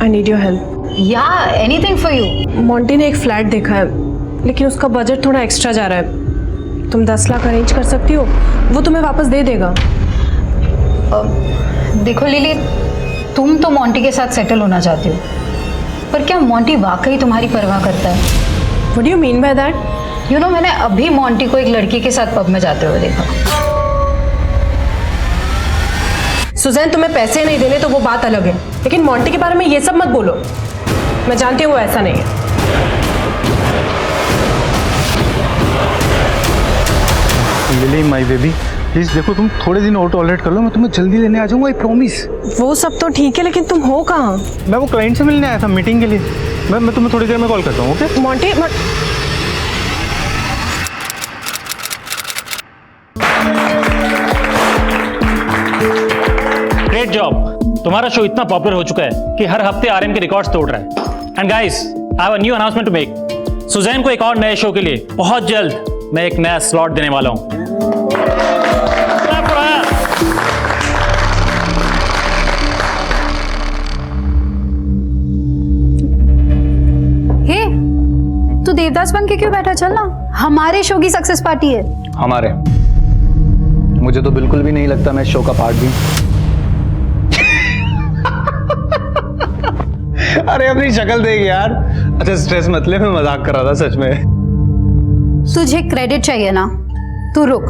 I need your help. या एनीथिंग फॉर यू। मोंटी ने एक फ्लैट देखा है, लेकिन उसका बजट थोड़ा एक्स्ट्रा जा रहा है। तुम 10 लाख अरेंज कर सकती हो, वो तुम्हें वापस दे देगा। देखो लिली, तुम तो मोंटी के साथ सेटल होना चाहती हो, पर क्या मोंटी वाकई तुम्हारी परवाह करता है? What do you mean by that? You know, मैंने अभी मोंटी को एक लड़की के साथ पब में जाते हुए देखा। सुजैन, तुम्हें पैसे नहीं देने तो वो बात अलग है, लेकिन मोंटी के बारे में ये सब मत बोलो। मैं जानती हूँ वो ऐसा नहीं है। लिली माय बेबी, प्लीज देखो, तुम थोड़े दिन और टॉलरेट कर लो, मैं तुम्हें जल्दी लेने आ जाऊंगा, आई प्रॉमिस। वो सब तो ठीक है, लेकिन तुम हो कहाँ? मैं वो क्लाइंट से मिलने आया था मीटिंग के लिए। मैं तुम्हें थोड़ी देर में कॉल करता हूँ, ओके? Monty great job. तुम्हारा शो इतना पॉपुलर हो चुका है कि हर हफ्ते आरएम के रिकॉर्ड्स तोड़ रहा है। And guys, I have a new announcement to make. Suzanne को एक और नए शो के लिए बहुत जल्द मैं एक नया स्लॉट देने वाला हूं। हे, तू देवदास बन के क्यों बैठा? चल ना, हमारे शो की सक्सेस पार्टी है। हमारे? मुझे तो बिल्कुल भी नहीं लगता मैं शो का पार्ट भी। अरे अपनी शक्ल देख यार। अच्छा स्ट्रेस मत ले, मैं मजाक कर रहा था सच में। तुझे क्रेडिट चाहिए ना, तू रुक।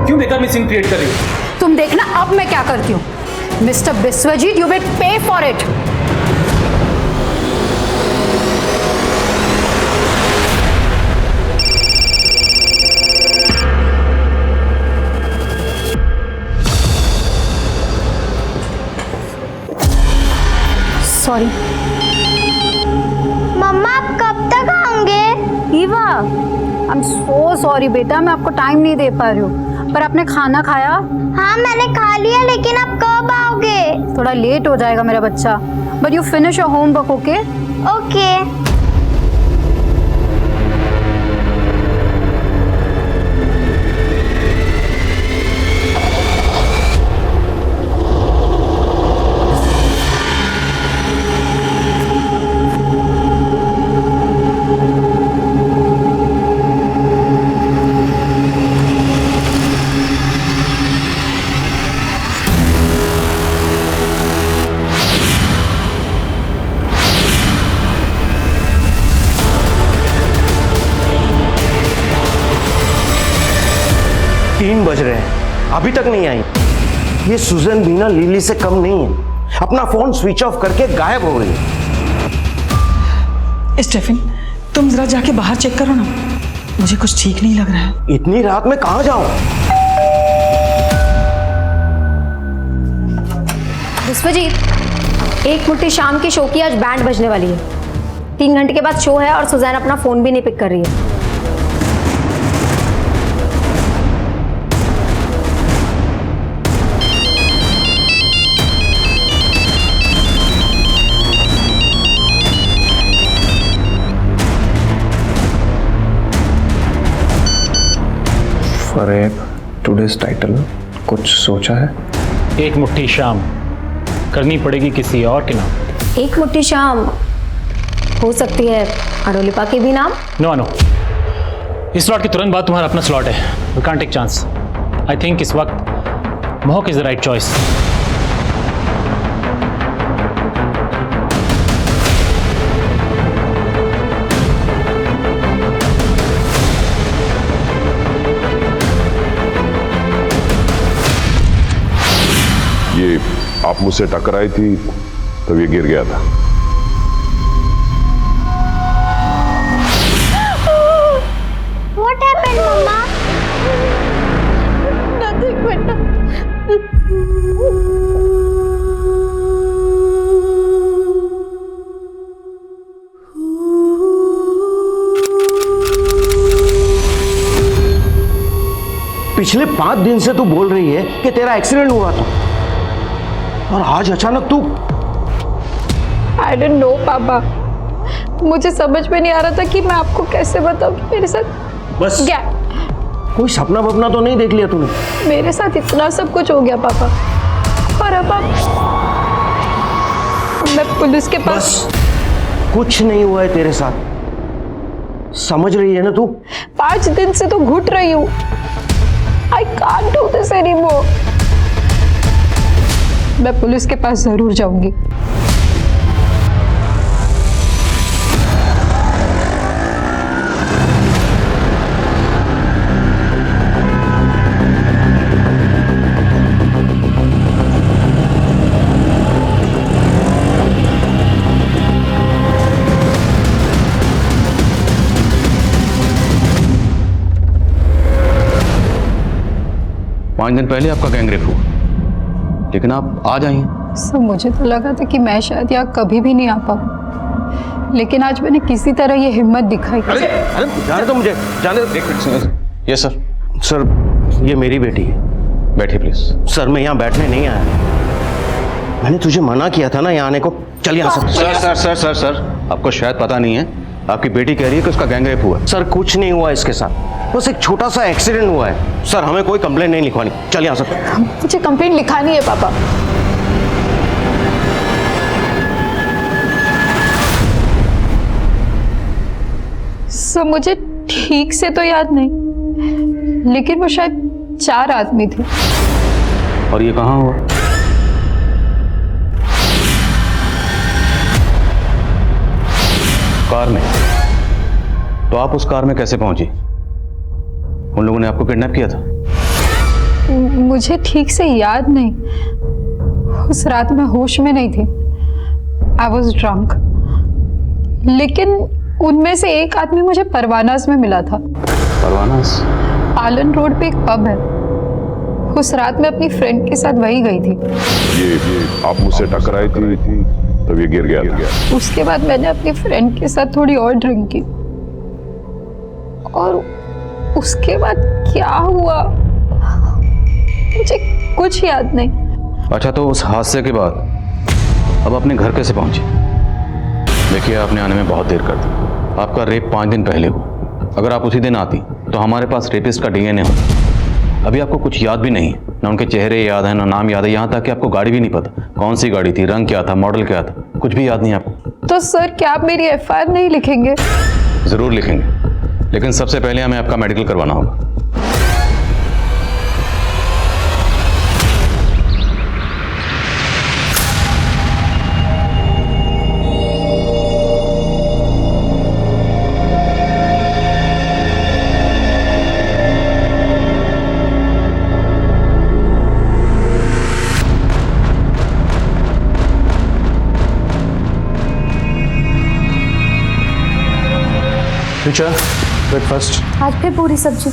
क्यों बेकार में सीन क्रिएट कर रही हो? तुम देखना अब मैं क्या करती हूँ। Mister Biswajit, you will pay for it. Sorry mamma, आप कब तक आओगे? Eva, I am so sorry बेटा, मैं आपको टाइम नहीं दे पा रही हूँ। पर आपने खाना खाया? हाँ मैंने खा लिया, लेकिन आप कब आओगे? थोड़ा लेट हो जाएगा मेरा बच्चा, but you finish your homework, okay? Okay. तीन बज रहे हैं, अभी तक नहीं आई। ये सुजन भी ना लिली से कम नहीं है। अपना फोन स्विच ऑफ करके गायब हो गई। स्टेफिन, तुम जरा जाके बाहर चेक करो ना, मुझे कुछ ठीक नहीं लग रहा है। इतनी रात में कहां जाऊं? विश्वजीत, एक मुट्ठी शाम की शो की आज बैंड बजने वाली है। 3 घंटे के बाद शो है और सुजैन अपना फोन भी नहीं पिक कर रही है। फरेब, टुडेज टाइटल कुछ सोचा है? एक मुट्ठी शाम करनी पड़ेगी किसी और के नाम। एक मुट्ठी शाम हो सकती है अडोलिपा के भी नाम। नो नो, इस स्लॉट के तुरंत बाद तुम्हारा अपना स्लॉट है। We can't take chance. I think इस वक्त महक इज द राइट चॉइस। ये आप मुझसे टकराई थी तब ये गिर गया था। What happened, Mama? Nothing, बेटा। पिछले 5 दिन से तू बोल रही है कि तेरा एक्सीडेंट हुआ था, और आज अचानक तू। I don't know, पापा। मुझे समझ में नहीं आ रहा था कि मैं आपको कैसे बताऊं कि मेरे साथ बस क्या। कोई सपना वपना तो नहीं देख लिया तूने? मेरे साथ इतना सब कुछ हो गया पापा, और अब मैं पुलिस के पास। कुछ नहीं हुआ है तेरे साथ, समझ रही है ना तू? 5 दिन से तो घुट रही हूँ। I can't do this anymore। मैं पुलिस के पास जरूर जाऊंगी। पांच दिन पहले आपका गैंग रेप हुआ, लेकिन आप आज आई हैं। सर मुझे तो लगा था कि मैं शायद यहाँ कभी भी नहीं आ पाऊँ, लेकिन आज मैंने किसी तरह ये हिम्मत दिखाई। अरे जाने दो मुझे, जाने दो। Yes sir. सर ये मेरी बेटी है। बैठिए प्लीज। सर मैं यहाँ बैठने नहीं आया, मैंने तुझे मना किया था ना यहाँ आने को। चल यहाँ से। Sir sir sir sir sir आपको शायद पता नहीं है, आपकी बेटी कह रही है कि उसका गैंग रेप हुआ है। सर कुछ नहीं हुआ इसके साथ, बस एक छोटा सा एक्सीडेंट हुआ है। सर हमें कोई कंप्लेंट नहीं लिखवानी, चल यहाँ से। मुझे कंप्लेंट लिखानी है पापा। सर मुझे ठीक से तो याद नहीं, लेकिन वो शायद 4 आदमी थे। और ये कहाँ हुआ? कार में? तो आप उस कार में कैसे पहुंची? उन लोगों ने आपको किडनैप किया था? मुझे ठीक से याद नहीं, उस रात मैं होश में नहीं थी। I was drunk. लेकिन उनमें से एक आदमी मुझे परवानास में मिला था। परवानास? पालन रोड पे एक पब है, उस रात मैं अपनी फ्रेंड के साथ वही गई थी। ये आप मुझसे टकराई थी तब ये गिर गया। उसके बाद मैंने अपनी फ्रेंड के साथ थोड़ी और ड्रिंक की, और उसके बाद क्या हुआ मुझे कुछ याद नहीं। अच्छा, तो उस हादसे के बाद अब अपने घर कैसे पहुंची? देखिए आपने आने में बहुत देर कर दी। आपका रेप 5 दिन पहले हुआ। अगर आप उसी दिन आती तो हमारे पास रेपिस्ट का डीएनए होता। अभी आपको कुछ याद भी नहीं है, ना उनके चेहरे याद है, ना नाम याद है, यहाँ तक कि आपको गाड़ी भी नहीं पता कौन सी गाड़ी थी, रंग क्या था, मॉडल क्या था, कुछ भी याद नहीं आपको। तो सर क्या आप मेरी एफआईआर नहीं लिखेंगे? जरूर लिखेंगे, लेकिन सबसे पहले हमें आपका मेडिकल करवाना होगा। ब्रेकफास्ट। आज फिर पूरी सब्जी?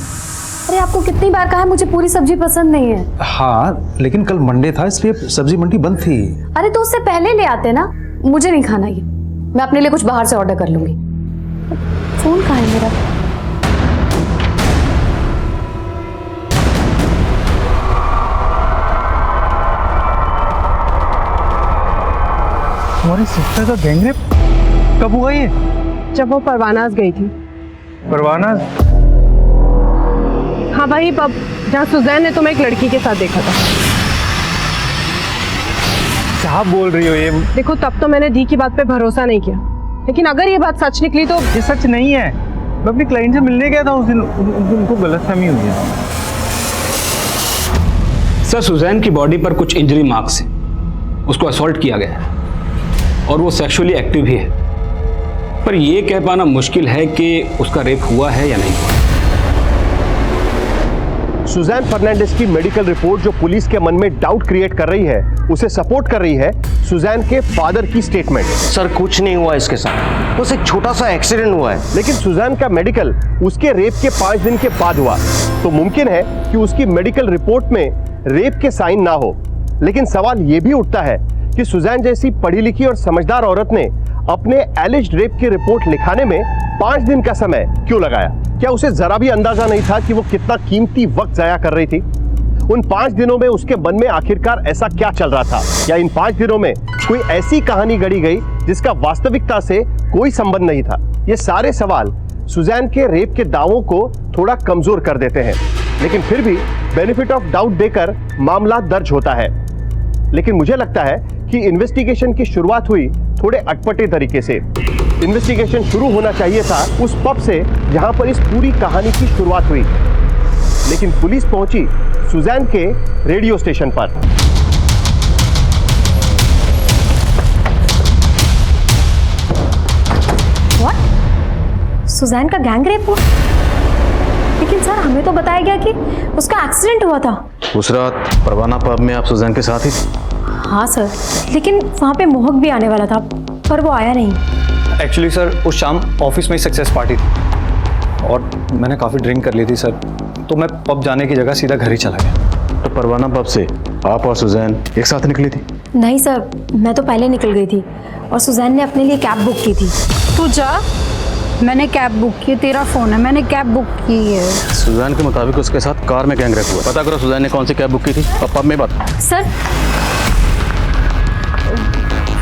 अरे आपको कितनी बार कहा है मुझे पूरी सब्जी पसंद नहीं है। हाँ लेकिन कल मंडे था इसलिए सब्जी मंडी बंद थी। अरे तो उससे पहले ले आते ना। मुझे नहीं खाना ये, मैं अपने लिए कुछ बाहर से ऑर्डर कर लूंगी। फोन कहाँ है मेरा? तुम्हारी सिस्टर का गैंग रेप कब हुआ ये? जब वो परवानास गई थी। परवानास? हाँ भाई पब जहाँ सुजैन ने तुम्हें एक लड़की के साथ देखा था। क्या बोल रही हो ये? देखो तब तो मैंने दी की बात पे भरोसा नहीं किया, लेकिन अगर ये बात सच निकली तो। ये सच नहीं है, मैं अपनी क्लाइंट से मिलने गया था उस दिन, उनको गलतफहमी हुई है। सर सुजैन की बॉडी पर कुछ इंजरी मार्क्स हैं, उसको असॉल्ट किया गया है और वो सेक्सुअली एक्टिव भी है, पर यह कह पाना मुश्किल है कि उसका रेप हुआ है या नहीं हुआ। सुजैन फर्नांडिस की मेडिकल रिपोर्ट जो पुलिस के मन में डाउट क्रिएट कर रही है, उसे सपोर्ट कर रही है सुजैन के फादर की स्टेटमेंट। सर कुछ नहीं हुआ इसके साथ, बस एक छोटा सा एक्सीडेंट हुआ है। लेकिन सुजैन का मेडिकल उसके रेप के 5 दिन के बाद हुआ, तो मुमकिन है कि उसकी मेडिकल रिपोर्ट में रेप के साइन ना हो। लेकिन सवाल यह भी उठता है कि सुजैन जैसी पढ़ी लिखी और समझदार औरत ने अपने एलिज्ड रेप की रिपोर्ट लिखाने में 5 दिन का समय क्यों लगाया? क्या उसे जरा भी अंदाजा नहीं था कि वो कितना कीमती वक्त जाया कर रही थी? उन 5 दिनों में उसके मन में आखिरकार ऐसा क्या चल रहा था? या इन 5 दिनों में कोई ऐसी कहानी गढ़ी गई जिसका वास्तविकता से कोई संबंध नहीं था? ये सारे सवाल सुजैन के रेप के दावों को थोड़ा कमजोर कर देते हैं, लेकिन फिर भी बेनिफिट ऑफ डाउट देकर मामला दर्ज होता है। लेकिन मुझे लगता है कि इन्वेस्टिगेशन की शुरुआत हुई थोड़े अटपटे तरीके से। इन्वेस्टिगेशन शुरू होना चाहिए था उस पब से जहां पर इस पूरी कहानी की शुरुआत हुई, लेकिन पुलिस पहुंची सुजैन के रेडियो स्टेशन पर। व्हाट? सुजैन का गैंग रेप हुआ? लेकिन सर हमें तो बताया गया कि उसका एक्सीडेंट हुआ था। उस रात परवाना पब में आप सुजैन के साथ ही थे? हाँ सर, लेकिन वहाँ पे मोहक भी आने वाला था पर वो आया नहीं। एक्चुअली सर उस शाम ऑफिस में ही सक्सेस पार्टी थी और मैंने काफ़ी ड्रिंक कर ली थी सर, तो मैं पब जाने की जगह सीधा घर ही चला गया। तो परवाना पब से आप और सुजैन एक साथ निकली थी? नहीं सर, मैं तो पहले निकल गई थी और सुजैन ने अपने लिए कैब बुक की थी। तू जा, मैंने कैब बुक की, तेरा फोन है, मैंने कैब बुक की है। सुजैन के मुताबिक उसके साथ कार में गैंग रेप हुआ। पता करो सुजैन ने कौन सी कैब बुक की थी। अब पब में बात। सर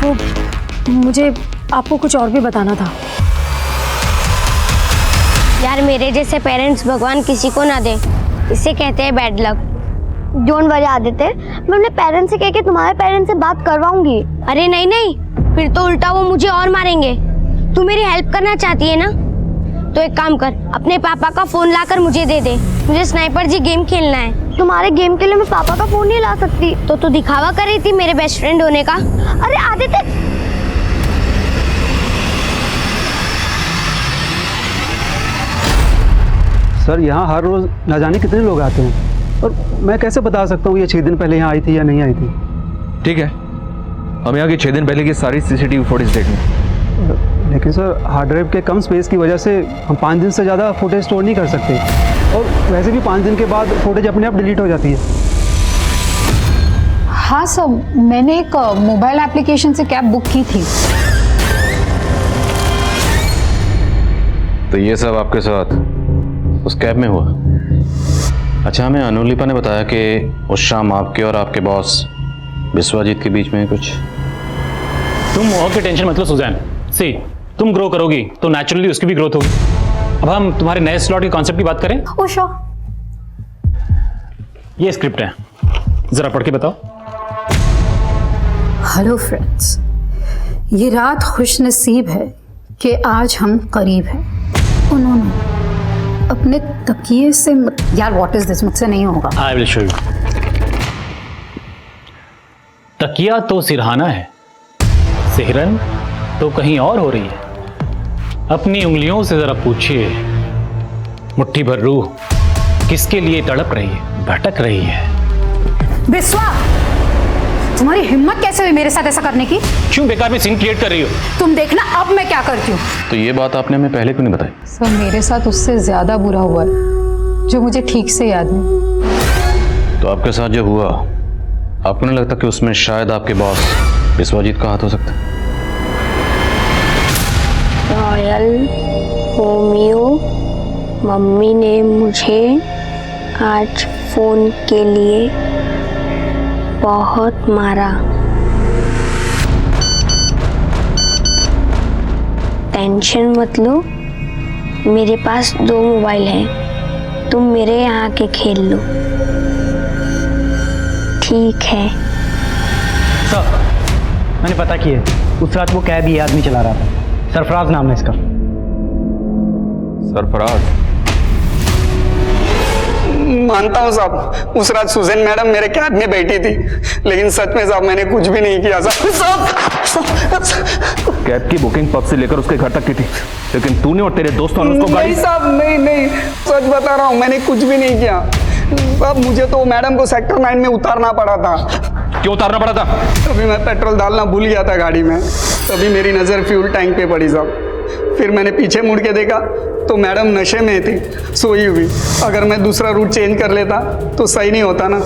वो मुझे आपको कुछ और भी बताना था। यार मेरे जैसे पेरेंट्स भगवान किसी को ना दे, इसे कहते हैं bad luck. Don't worry Aditya, मैं अपने पेरेंट्स से कह के तुम्हारे पेरेंट्स से बात करवाऊंगी। अरे नहीं नहीं, फिर तो उल्टा वो मुझे और मारेंगे। तू मेरी हेल्प करना चाहती है ना, तो एक काम कर, अपने पापा का फोन लाकर मुझे दे दे। मुझे स्नाइपर जी गेम खेलना है। तुम्हारे गेम के लिए मैं पापा का फोन नहीं ला सकती। तो तू दिखावा कर रही थी मेरे बेस्ट फ्रेंड होने का। अरे आदित्य, सर यहाँ हर रोज न जाने कितने लोग आते हैं और मैं कैसे बता सकता हूँ ये 6 दिन पहले यहाँ आई थी या नहीं आई थी। ठीक है, हम यहाँ की 6 दिन पहले की सारी CCTV फुटेज देख लें। लेकिन सर हार्ड ड्राइव के कम स्पेस की वजह से हम 5 दिन से ज़्यादा फुटेज स्टोर नहीं कर सकते और वैसे भी 5 दिन के बाद फुटेज अपने आप डिलीट हो जाती है। हाँ सर, मैंने एक मोबाइल एप्लीकेशन से कैब बुक की थी। तो ये सब आपके साथ उस कैब में हुआ? अच्छा, हमें अनुलिपा ने बताया कि उस शाम आपके और आपके बॉस विश्वजीत के बीच में कुछ। तुम मोह की टेंशन मत लो सुजैन। सी, तुम ग्रो करोगी तो नेचुरली उसकी भी ग्रोथ होगी। अब हम तुम्हारे नए स्लॉट के कॉन्सेप्ट की बात करें। ओ श्योर। ये स्क्रिप्ट है, जरा पढ़ के बताओ। हेलो फ्रेंड्स, ये रात खुशनसीब है कि आज हम करीब हैं। उन्होंने अपने तकिए से यार व्हाट इज दिस, मुझसे नहीं होगा। I will show you. तकिया तो सिरहाना है, सिहरन तो कहीं और हो रही है। अपनी उंगलियों से जरा पूछिए, मुट्ठी भर रूह किसके लिए तड़प रही है, भटक रही है। बिस्वा, तुम्हारी हिम्मत कैसे हुई मेरे साथ ऐसा करने की? क्यों बेकार में सीन क्रिएट कर रही हो? तुम देखना अब मैं क्या करती हूँ। तो ये बात आपने हमें पहले क्यों नहीं बताई? सर मेरे साथ उससे ज्यादा बुरा हुआ है जो मुझे ठीक से याद नहीं। तो आपके साथ जो हुआ, आपको नहीं लगता कि उसमें शायद आपके बॉस विश्वजीत का हाथ हो सकता है? रॉयल होम्यो, मम्मी ने मुझे आज फोन के लिए बहुत मारा। टेंशन मत लो, मेरे पास 2 मोबाइल हैं, तुम मेरे यहाँ के खेल लो, ठीक है? सर मैंने पता किया, उस रात वो कैब ये आदमी चला रहा था। सरफराज नाम है इसका। सरफराज? मानता हूँ साहब, उस रात सुजैन मैडम मेरे कैब में बैठी थी, लेकिन सच में साहब मैंने कुछ भी नहीं किया साहब। कैब की बुकिंग पब से लेकर उसके घर तक की थी, लेकिन तूने और तेरे दोस्तों ने उसको गाड़ी। नहीं साहब, नहीं, सच बता रहा हूँ, मैंने कुछ भी नहीं किया। अब मुझे तो मैडम को सेक्टर 9 में उतारना पड़ा था। क्यों उतारना पड़ा था? तभी मैं पेट्रोल डालना भूल गया था गाड़ी में, तभी मेरी नज़र फ्यूल टैंक पे पड़ी साहब। फिर मैंने पीछे मुड़ के देखा तो मैडम नशे में थी, सोई हुई। अगर मैं दूसरा रूट चेंज कर लेता तो सही नहीं होता ना,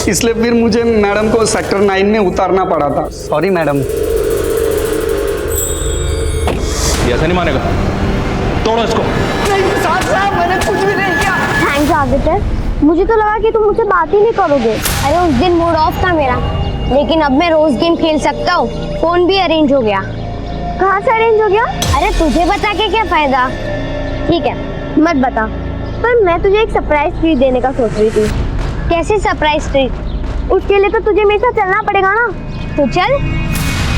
इसलिए फिर मुझे मैडम को सेक्टर 9 में उतारना पड़ा था। Sorry madam. ये ऐसा नहीं मानेगा, तोड़ो इसको। नहीं साहब, मैंने कुछ भी नहीं किया। थैंक्स आदित्य, मुझे तो लगा कि तुम मुझसे बात ही नहीं करोगे। अरे उस दिन मूड ऑफ था मेरा, लेकिन अब मैं रोज गेम खेल सकता हूँ। फोन भी अरेंज हो गया। कहाँ से अरेंज हो गया? अरे तुझे बता के क्या फायदा। ठीक है मत बता, पर मैं तुझे एक सरप्राइज ट्रीट देने का सोच रही थी। कैसी सरप्राइज ट्रीट? उसके लिए तो तुझे मेरे साथ चलना पड़ेगा ना, तो चल।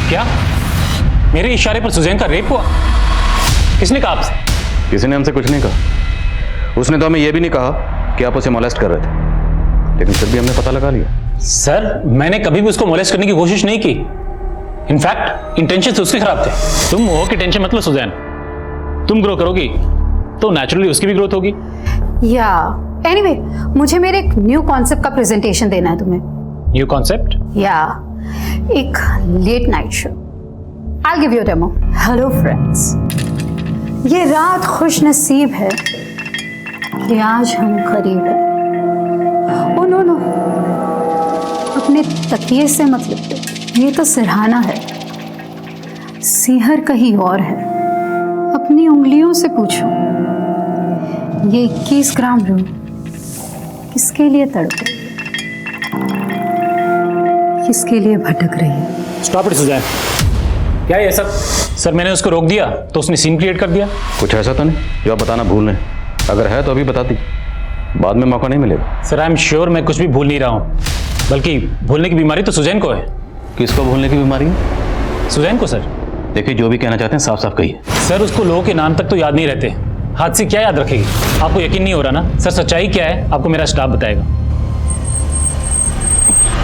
क्या मेरे इशारे पर सुजैन का रेप हुआ? किसने कहा आपसे? किसी ने हमसे कुछ नहीं कहा। उसने तो हमें यह भी नहीं कहा कि आप उसे मोलेस्ट कर रहे थे, लेकिन फिर भी हमने पता लगा लिया। सर मैंने कभी भी उसको मोलेस्ट करने की कोशिश नहीं की। इनफैक्ट इंटेंशन उसके खराब थे। तुम मोह की टेंशन मत लो सुजैन, तुम ग्रो करोगी तो नेचुरली उसकी भी ग्रोथ होगी। या एनीवे, मुझे मेरे एक न्यू कॉन्सेप्ट का प्रेजेंटेशन देना है तुम्हें। New concept? या एक late night show. I give you demo. Hello friends, ये रात खुशनसीब है कि आज हम करीब हैं। ओ नो नो, अपने तकिए से मत लिपटो, ये तो सिरहाना है, सिहर कहीं और है। अपनी उंगलियों से पूछो, ये 21 ग्राम रूह किसके लिए तड़पे, किसके लिए भटक रही है? Stop it Suzanne. क्या है ये सब? सर मैंने उसको रोक दिया तो उसने सीन क्रिएट कर दिया। कुछ ऐसा तो नहीं जो आप बताना भूल रहे हैं? अगर है तो अभी बता दी, बाद में मौका नहीं मिलेगा। सर आई एम श्योर मैं कुछ भी भूल नहीं रहा हूँ, बल्कि भूलने की बीमारी तो सुजैन को है। किसको भूलने की बीमारी है? सुजैन को सर। देखिए जो भी कहना चाहते हैं साफ साफ कहिए। सर उसको लोगों के नाम तक तो याद नहीं रहते, हाथ से क्या याद रखेगी? आपको यकीन नहीं हो रहा ना? सर सच्चाई क्या है आपको मेरा स्टाफ बताएगा।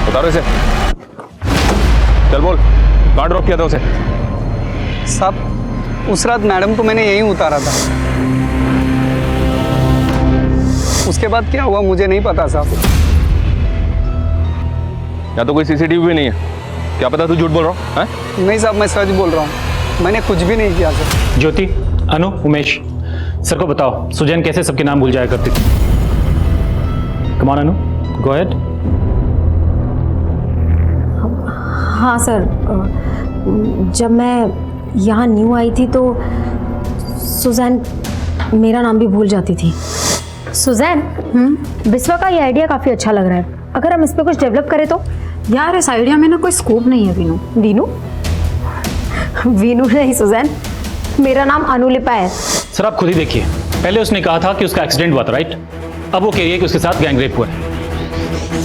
बता रहे से चल बोल, कहाँ ड्रॉप किया था उसे? साहब उस रात मैडम को मैंने यहीं उतारा था, उसके बाद क्या हुआ मुझे नहीं पता साहब। या तो कोई सीसीटीवी भी नहीं है, क्या पता तू झूठ बोल रहा है? नहीं साहब मैं सच बोल रहा हूँ, मैंने कुछ भी नहीं किया सर। ज्योति, अनु, उमेश, सर को बताओ सुजैन कैसे सबके नाम भूल जाया करती थी। कम ऑन अनु, गो अहेड। हाँ सर, जब मैं यहाँ न्यू आई थी तो सुजैन मेरा नाम भी भूल जाती थी। सुजैन, बिस्वा का ये आइडिया काफ़ी अच्छा लग रहा है, अगर हम इस पर कुछ डेवलप करें तो? यार इस आइडिया में ना कोई स्कोप नहीं है वीनू। वीनू? वीनू नहीं सुजैन, मेरा नाम अनुलिपा है। सर आप खुद ही देखिए, पहले उसने कहा था कि उसका एक्सीडेंट हुआ था, राइट? अब वो कह रही है कि उसके साथ गैंग रेप हुआ है।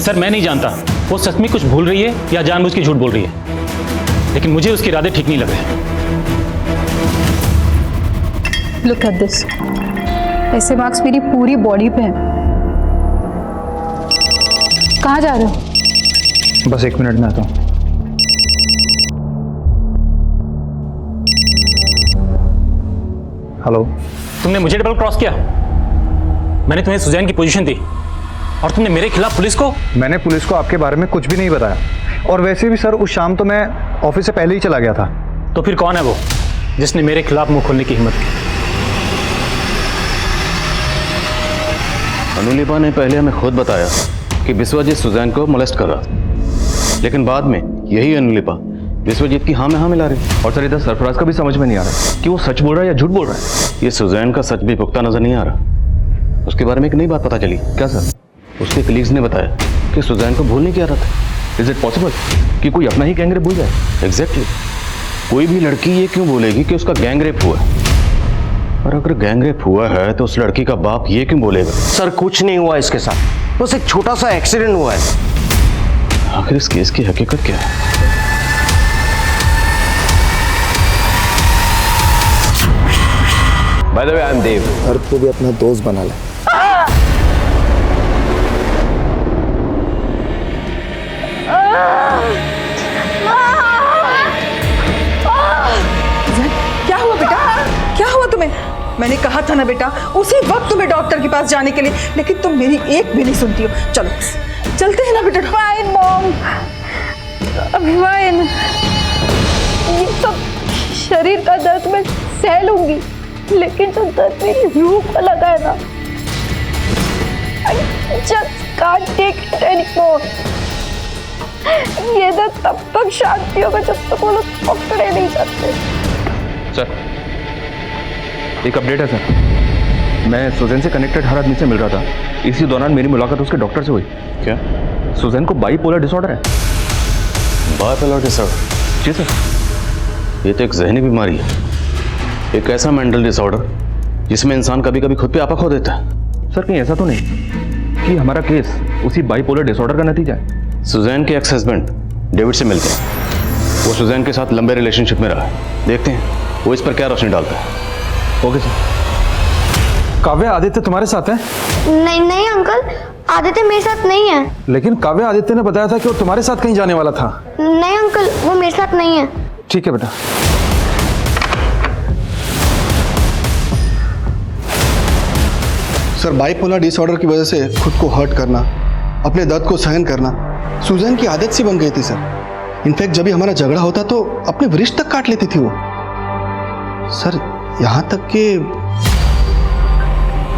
सर मैं नहीं जानता वो सच में कुछ भूल रही है या जानबूझ के झूठ बोल रही है, लेकिन मुझे उसके इरादे ठीक नहीं लग रहे। लुक एट दिस, ऐसे मार्क्स मेरी पूरी बॉडी पे हैं। कहाँ जा रहे हो? बस 1 मिनट में आता हूँ। हेलो। तुमने मुझे डबल क्रॉस किया, मैंने तुम्हें सुजैन की पोजीशन दी और तुमने मेरे खिलाफ पुलिस को। मैंने पुलिस को आपके बारे में कुछ भी नहीं बताया, और वैसे भी सर उस शाम तो मैं ऑफिस से पहले ही चला गया था। तो फिर कौन है वो जिसने मेरे खिलाफ मुंह खोलने की हिम्मत की? अनुलिपा ने पहले हमें खुद बताया कि विश्वजीत सुजैन को मोलेस्ट कर रहा था, लेकिन बाद में यही अनुलिपा विश्वजीत की हाँ में हाँ मिला रही। और सर इधर सरफराज का भी समझ में नहीं आ रहा कि वो सच बोल रहा है या झूठ बोल रहा है। ये सुजैन का सच भी पुख्ता नजर नहीं आ रहा। उसके बारे में एक नई बात पता चली। क्या सर? उसके कलीग्स ने बताया कि सुजैन को भूल नहीं किया था। इज इट पॉसिबल कि कोई अपना ही गैंग रेप भूल जाए? एग्जैक्टली। कोई भी लड़की ये क्यों बोलेगी कि उसका गैंग रेप हुआ है? और अगर गैंग रेप हुआ है तो उस लड़की का बाप ये क्यों बोलेगा? सर कुछ नहीं हुआ इसके साथ, बस एक छोटा सा एक्सीडेंट हुआ है। आखिर इस केस की हकीकत क्या है? By the way I am Dev. हर को भी अपना दोस्त बना ले। क्या हुआ बेटा? क्या हुआ तुम्हें? मैंने कहा था ना बेटा उसी वक्त तुम्हें डॉक्टर के पास जाने के लिए, लेकिन तुम मेरी एक भी नहीं सुनती हो। चलो चलते हैं ना बेटा। Fine mom, fine. ये सब शरीर का दर्द मैं सह लूंगी, लेकिन जो दर्द मेरी रूह को लगा है ना, I just can't take it anymore. ये दर्द तब तक शांति होगा जब तक वो लोग पकड़े नहीं जाते। सर एक अपडेट है सर, मैं सुजैन से कनेक्टेड हर आदमी से मिल रहा था, इसी दौरान मेरी मुलाकात उसके डॉक्टर से हुई। क्या सुजैन को बाइपोलर डिसऑर्डर है? Bipolar disorder? जी सर। ये तो एक जहनी बीमारी है, एक ऐसा मेंटल डिसऑर्डर जिसमें इंसान कभी कभी खुद पे आपा खो देता है। सर कहीं ऐसा तो नहीं कि हमारा केस उसी बाइपोलर डिसऑर्डर का नतीजा है? सुजैन के एक्स हस्बैंड डेविड से मिलते हैं, वो सुजैन के साथ लंबे रिलेशनशिप में रहा है, देखते हैं वो इस पर क्या रोशनी डालता है। Okay sir. काव्या आदित्य तुम्हारे साथ है? नहीं नहीं अंकल, आदित्य मेरे साथ नहीं है। लेकिन काव्या आदित्य ने बताया था कि वो तुम्हारे साथ कहीं जाने वाला था। नहीं अंकल, वो मेरे साथ नहीं है। ठीक है बेटा। सर बाइपोलर डिसऑर्डर की वजह से खुद को हर्ट करना, अपने दर्द को सहन करना सुजैन की आदत सी बन गई थी सर। इनफैक्ट जब भी हमारा झगड़ा होता तो अपने वृष्ठ तक काट लेती थी वो। सर यहाँ तक कि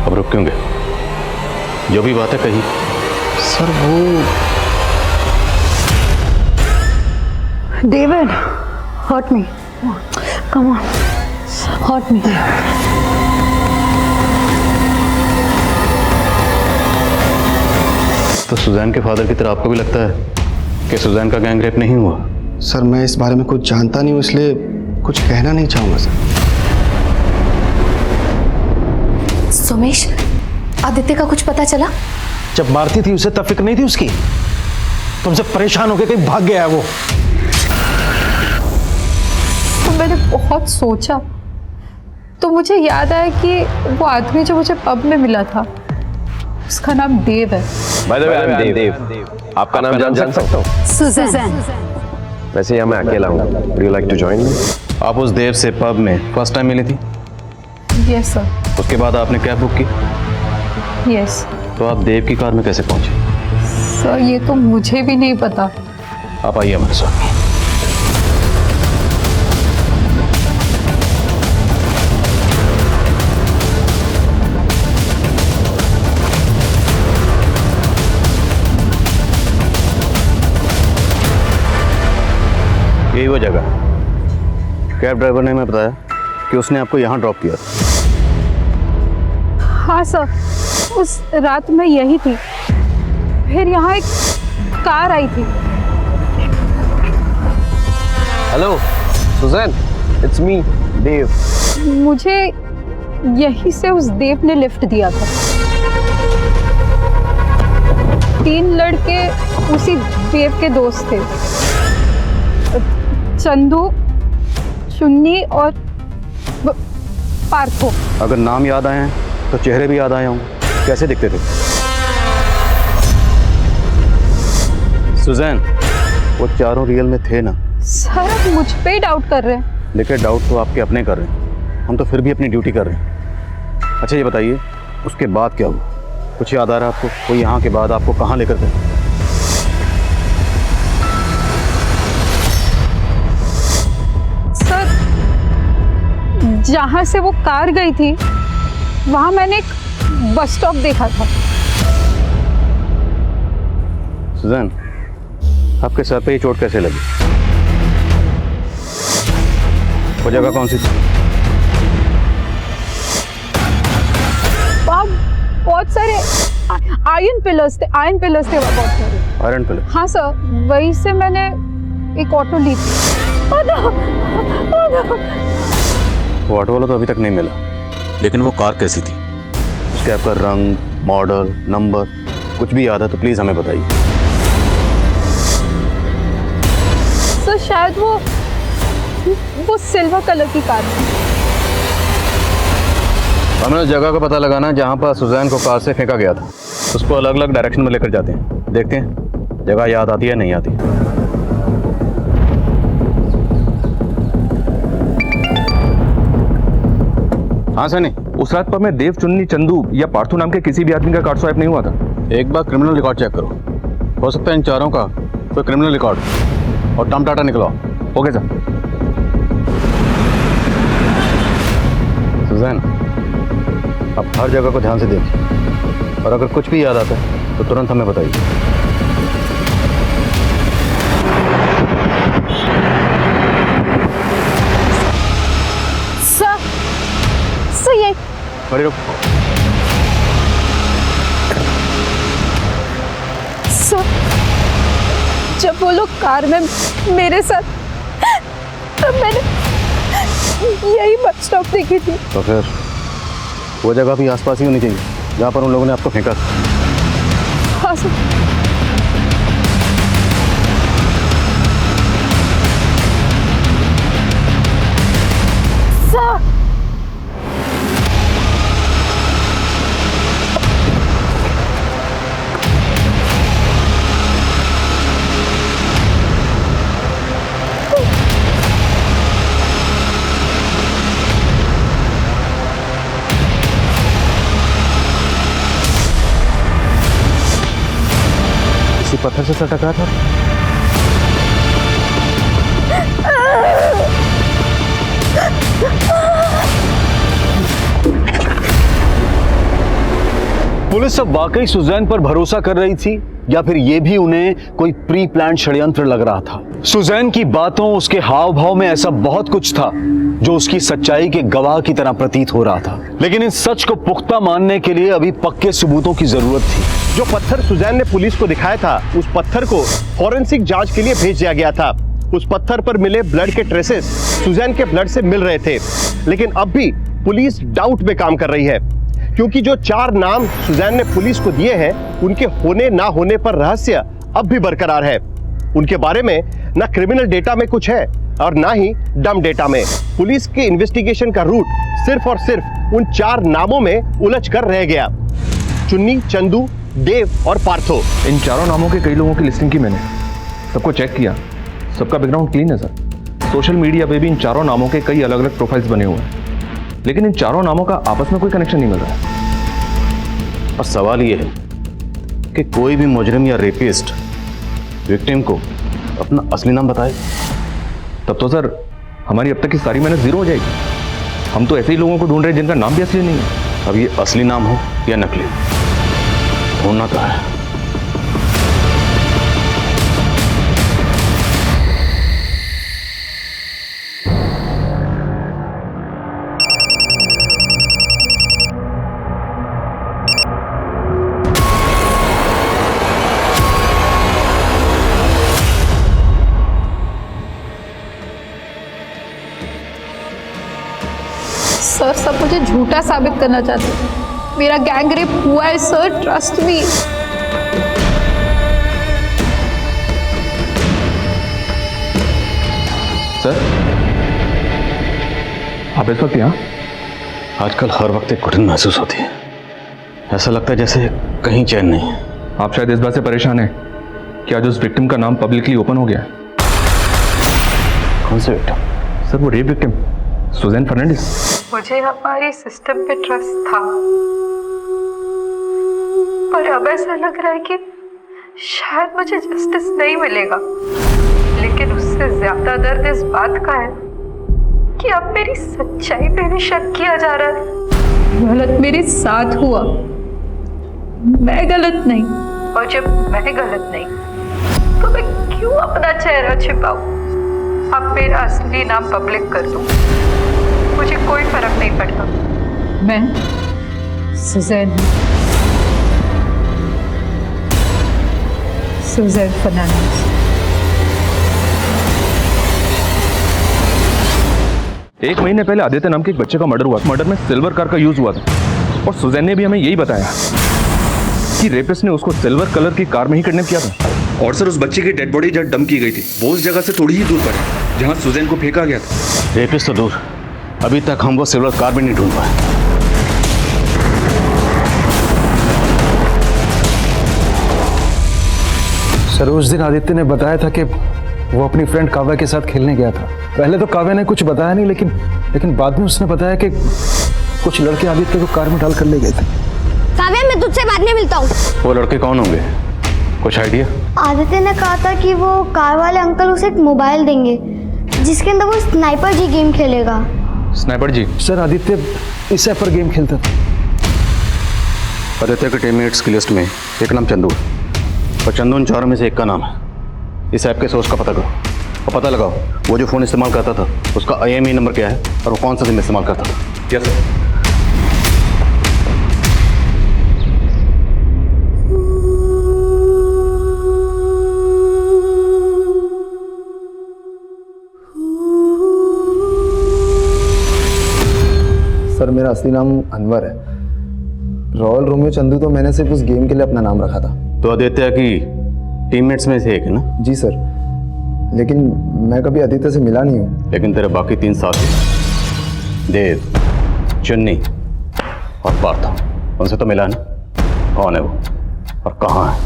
अब रुक क्यों गए? जो भी बातें कही। सर वो David, hurt me. Come on, hurt me. तो सुजैन के फादर की तरह आपको भी लगता है कि सुजैन का गैंग रेप नहीं हुआ? सर मैं इस बारे में कुछ जानता नहीं हूँ, इसलिए कुछ कहना नहीं चाहूँगा सर। सोमेश, आदित्य का कुछ पता चला? जब मारती थी उसे तब फिक्र नहीं थी उसकी? तुमसे परेशान होकर कहीं भाग गया है वो। तो मैंने बहुत सोचा तो मुझे याद आया कि वो आदमी जो मुझे पब में मिला था उसका नाम देव है। By the way, I am Dev. आपका नाम जान सकता हूँ? सुजैन। वैसे यहाँ मैं अकेला हूँ। Would you like to join me? आप उस देव से पब में फर्स्ट टाइम मिली थी? Yes sir. उसके बाद आपने कैब बुक की? यस तो आप देव की कार में कैसे पहुंचे? सर, ये तो मुझे भी नहीं पता। आप आइए हमारे साथ। यही वो जगह कैब ड्राइवर ने हमें बताया कि उसने आपको यहाँ ड्रॉप किया था। हाँ सर, उस रात मैं यही थी। फिर यहाँ एक कार आई थी। हेलो सुजैन, इट्स मी देव। मुझे यहीं से उस देव ने लिफ्ट दिया था। 3 लड़के उसी देव के दोस्त थे, चंदू, चुन्नी और पार्थो। अगर नाम याद आए हैं तो चेहरे भी याद आए होंगे। कैसे दिखते थे? सुजैन, वो चारों रियल में थे ना? सर, आप मुझ पे ही डाउट कर रहे हैं। देखिए, डाउट तो आपके अपने कर रहे हैं, हम तो फिर भी अपनी ड्यूटी कर रहे हैं। अच्छा ये बताइए, उसके बाद क्या हुआ? कुछ याद आ रहा है आपको? कोई यहाँ के बाद आपको कहाँ लेकर गए? सर, जहाँ से वो कार गई थी वहाँ मैंने एक बस स्टॉप देखा था। सुजैन, आपके सर पे ये चोट कैसे लगी? वो जगह कौन सी थी? वहाँ बहुत सारे आयरन पिलर्स थे। वहाँ बहुत सारे आयरन पिलर? हाँ सर, वहीं से मैंने एक ऑटो ली थी। वो ऑटो वाला तो अभी तक नहीं मिला, लेकिन वो कार कैसी थी? उसके आपका रंग, मॉडल, नंबर कुछ भी याद है तो प्लीज़ हमें बताइए। सर, शायद वो सिल्वर कलर की कार थी। हमें उस जगह का पता लगाना जहाँ पर सुजैन को कार से फेंका गया था। उसको अलग अलग डायरेक्शन में लेकर जाते हैं, देखते हैं जगह याद आती है नहीं आती। हाँ सनी, उस रात पर मैं देव, चुन्नी, चंदू या पार्थू नाम के किसी भी आदमी का कार्ड स्वाइप नहीं हुआ था। एक बार क्रिमिनल रिकॉर्ड चेक करो, हो सकता है इन चारों का कोई क्रिमिनल रिकॉर्ड और टर्म डाटा निकलवाओ। Okay sir. सुजैन, आप हर जगह को ध्यान से देखिए और अगर कुछ भी याद आता है तो तुरंत हमें बताइए। सर, ये खड़ी रुक। सर, जब वो लोग कार में मेरे साथ, तब मैंने यही बस स्टॉप देखी थी। तो फिर वो जगह भी आसपास ही होनी चाहिए जहाँ पर उन लोगों ने आपको फेंका था। हाँ सर। किसी पत्थर से सर टकरा था? पुलिस अब वाकई सुजैन पर भरोसा कर रही थी या फिर यह भी उन्हें कोई प्री प्लान षड्यंत्र लग रहा था? सुजैन की बातों, उसके हाव भाव में ऐसा बहुत कुछ था जो उसकी सच्चाई के गवाह की तरह प्रतीत हो रहा था। लेकिन इस सच को पुख्ता मानने के लिए अभी पक्के सबूतों की जरूरत थी। जो पत्थर सुजैन ने पुलिस को दिखाया था, उस पत्थर को फॉरेंसिक जांच के लिए भेज दिया गया था। उस पत्थर पर मिले ब्लड के ट्रेसेस सुजैन के ब्लड से मिल रहे थे। लेकिन अब भी पुलिस डाउट में काम कर रही है, क्योंकि जो 4 नाम सुजैन ने पुलिस को दिए हैं, उनके होने ना होने पर रहस्य अब भी बरकरार है। उनके बारे में ना क्रिमिनल डेटा में कुछ है और ना ही डम डेटा में। पुलिस के इन्वेस्टिगेशन का रूट सिर्फ और सिर्फ उन 4 नामों में उलझ कर रह गया, चुन्नी, चंदू, देव और पार्थो। इन चारों नामों के कई लोगों की लिस्टिंग की मैंने, सबको चेक किया, सबका बैकग्राउंड क्लीन है सर। सोशल मीडिया पे भी इन चारों नामों के कई अलग अलग प्रोफाइल्स बने हुए हैं, लेकिन इन चारों नामों का आपस में कोई कनेक्शन नहीं मिल रहा है। और सवाल यह है कि कोई भी मुजरिम या रेपिस्ट विक्टिम को अपना असली नाम बताए, तब तो सर हमारी अब तक की सारी मेहनत जीरो हो जाएगी। हम तो ऐसे ही लोगों को ढूंढ रहे हैं जिनका नाम भी असली नहीं है। अब ये असली नाम हो या नकली, ढूंढना तो है। सर सब मुझे झूठा साबित करना चाहते हैं। मेरा गैंग रेप हुआ है सर, ट्रस्ट मी। सर आप इस वक्त यहाँ? आजकल हर वक्त एक घुटन महसूस होती है। ऐसा लगता है जैसे कहीं चैन नहीं है। आप शायद इस बात से परेशान हैं कि आज उस विक्टिम का नाम पब्लिकली ओपन हो गया है। कौन से विक्टिम? सर वो रेप विक्टिम सुजैन फर्नांडिस। मुझे हमारी सिस्टम पे ट्रस्ट था, पर अब ऐसा लग रहा है कि शायद मुझे जस्टिस नहीं मिलेगा। लेकिन उससे ज्यादा दर्द इस बात का है कि अब मेरी सच्चाई पे भी शक किया जा रहा है। गलत मेरे साथ हुआ, मैं गलत नहीं। और जब मैं गलत नहीं तो मैं क्यों अपना चेहरा छिपाऊं? अब मेरा असली नाम पब्लिक कर दूं, मुझे कोई फर्क नहीं पड़ता। मैं सुजैन, सुजैन फर्नांडिस। एक महीने पहले आदित्य नाम के एक बच्चे का मर्डर हुआ। मर्डर में सिल्वर कार का यूज हुआ था और सुजैन ने भी हमें यही बताया कि रेपिस्ट ने उसको सिल्वर कलर की कार में ही किडनैप किया था। और सर उस बच्चे की डेड बॉडी जहाँ डंप की गई थी वो उस जगह से थोड़ी ही दूर पर है जहाँ सुजैन को फेंका गया था। रेपिस्ट तो दूर, अभी तक हम वो सिल्वर कार भी नहीं ढूंढ पाए। सर उस दिन आदित्य ने बताया था कि वो अपनी फ्रेंड काव्या के साथ खेलने गया था। पहले तो काव्या ने कुछ बताया नहीं, लेकिन बाद में उसने बताया कि कुछ लड़के आदित्य को कार में डाल कर ले गए थे। काव्या मैं तुझसे बाद में मिलता हूँ। वो लड़के कौन होंगे, कुछ आइडिया? आदित्य ने कहा था कि वो कार वाले अंकल उसे एक मोबाइल देंगे जिसके अंदर वो स्नाइपर जी गेम खेलेगा। स्नाइपर जी? सर आदित्य इस ऐप पर गेम खेलता था। आदित्य के टीममेट्स की लिस्ट में एक नाम चंदू है और चंदू उन चारों में से एक का नाम है। इस ऐप के सोर्स का पता करो और पता लगाओ वो जो फ़ोन इस्तेमाल करता था उसका IMEI नंबर क्या है और वो कौन सा सिम इस्तेमाल करता था। Yes sir. सर मेरा असली नाम अनवर है। रॉयल रोमियो चंदू तो मैंने सिर्फ उस गेम के लिए अपना नाम रखा था। तो आदित्य की टीममेट्स में से एक है ना? जी सर, लेकिन मैं कभी आदित्य से मिला नहीं हूँ। लेकिन तेरे बाकी 3 साथी देव, चुन्नी और पार्थ, उनसे तो मिला ना? कौन है वो और कहाँ है?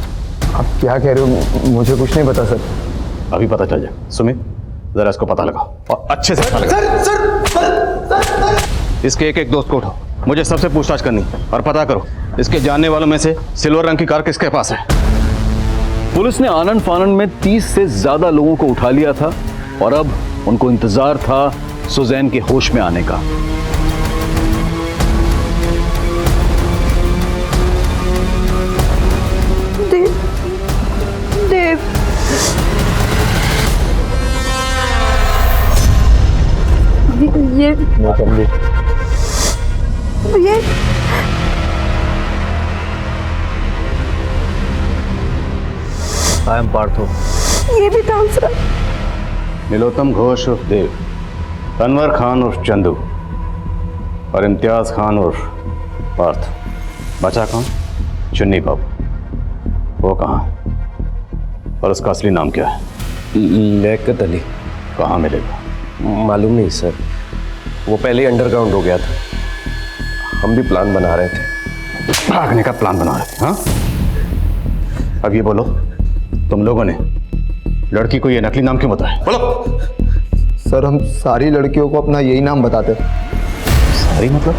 आप क्या कह रहे हो? मुझे कुछ नहीं पता सर। अभी पता चल जाए। सुमित जरा इसको पता लगाओ और अच्छे से पता लगाओ। इसके एक एक दोस्त को उठाओ, मुझे सबसे पूछताछ करनी और पता करो इसके जानने वालों में से सिल्वर रंग की कार किसके पास है। पुलिस ने आनंद फानंद में 30 से ज्यादा लोगों को उठा लिया था और अब उनको इंतजार था सुजैन के होश में आने का। नो तन्वी। ये आई एम पार्थो। ये भी डांस रहा। नीलोत्तम घोष उर्फ देव, अनवर खान उर्फ चंदू और इम्तियाज खान उर्फ पार्थ। बचा कौन? चुन्नी बाबू। वो कहाँ और उसका असली नाम क्या है? लियाकत अली। कहाँ मिलेगा? मालूम नहीं सर, वो पहले ही अंडरग्राउंड हो गया था। हम भी प्लान बना रहे थे। भागने का प्लान बना रहे थे? हाँ, अब ये बोलो, तुम लोगों ने लड़की को ये नकली नाम क्यों बताया? बोलो। सर हम सारी लड़कियों को अपना यही नाम बताते। सारी मतलब?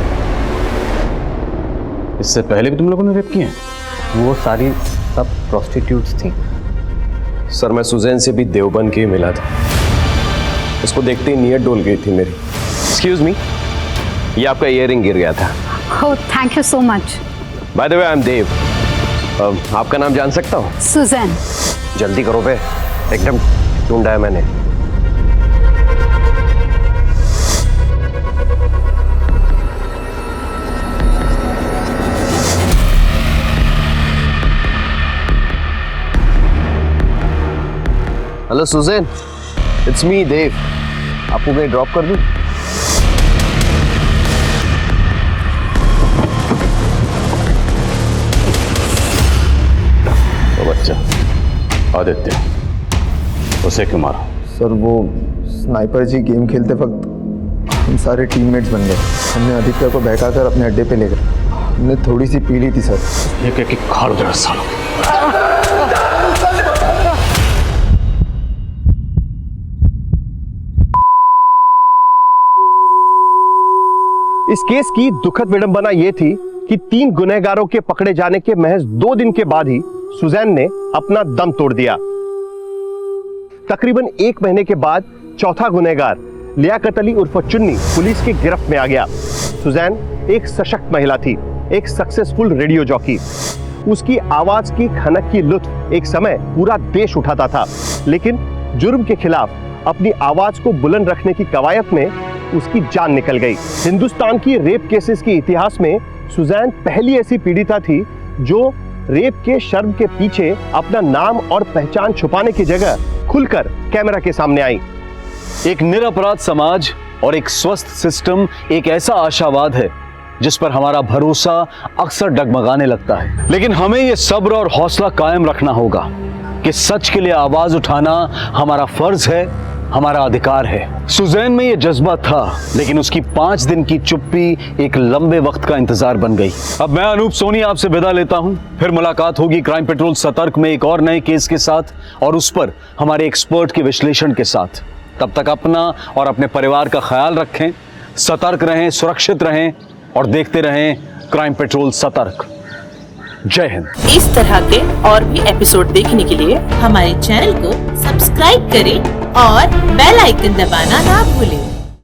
इससे पहले भी तुम लोगों ने रेप किए हैं? वो सारी सब प्रोस्टिट्यूट्स थी। सर मैं सुजैन से भी देवबंद के ही मिला था। उसको देखते ही नीयत डोल गई थी मेरी। एक्सक्यूज मी, ये आपका इयररिंग गिर गया था। Oh, thank you so much. By the way I am Dev. आपका नाम जान सकता हूँ? सुजैन। जल्दी करो बे, एकदम ढूंढा है मैंने। हेलो सुजैन, इट्स मी देव। आपको कहीं ड्रॉप कर दूं? तो बच्चा आदित्य, उसे क्यों मारा? सर वो स्नाइपर जी गेम खेलते वक्त हम सारे टीममेट्स बन गए। हमने आदित्य को बहकाकर अपने अड्डे पे ले गए। हमने थोड़ी सी पी ली थी सर। एक एक खाड़ दे सालों। इस केस की दुखद विडंबना यह थी कि 3 गुनहगारों के पकड़े जाने के महज 2 दिन के बाद ही सुजैन ने अपना दम तोड़ दिया। तकरीबन 1 महीने के बाद चौथा गुनहगार लियाकत अली उर्फ चुन्नी पुलिस की गिरफ्त में आ गया। सुजैन एक सशक्त महिला थी, एक सक्सेसफुल रेडियो जॉकी। उसकी आवाज की खनक की लुत्फ एक समय पूरा देश उठाता था, लेकिन जुर्म के खिलाफ अपनी आवाज को बुलंद रखने की कवायद में उसकी जान निकल गई। हिंदुस्तान की रेप केसेस के इतिहास में सुजैन पहली ऐसी पीड़िता थी जो रेप के शर्म के पीछे अपना नाम और पहचान छुपाने की जगह खुलकर कैमरा के सामने आई। एक निरपराध समाज और एक स्वस्थ सिस्टम एक ऐसा आशावाद है जिस पर हमारा भरोसा अक्सर डगमगाने लगता है, लेकिन हमें यह सब्र और हौसला कायम रखना होगा कि सच के लिए आवाज उठाना हमारा फर्ज है, हमारा अधिकार है। सुजैन में यह जज्बा था, लेकिन उसकी 5 दिन की चुप्पी एक लंबे वक्त का इंतजार बन गई। अब मैं अनूप सोनी आपसे विदा लेता हूं। फिर मुलाकात होगी क्राइम पेट्रोल सतर्क में एक और नए केस के साथ और उस पर हमारे एक्सपर्ट के विश्लेषण के साथ। तब तक अपना और अपने परिवार का ख्याल रखें, सतर्क रहें, सुरक्षित रहें और देखते रहें क्राइम पेट्रोल सतर्क। जय हिंद। इस तरह के और भी एपिसोड देखने के लिए हमारे चैनल को सब्सक्राइब करें और बेल आइकन दबाना ना भूलें।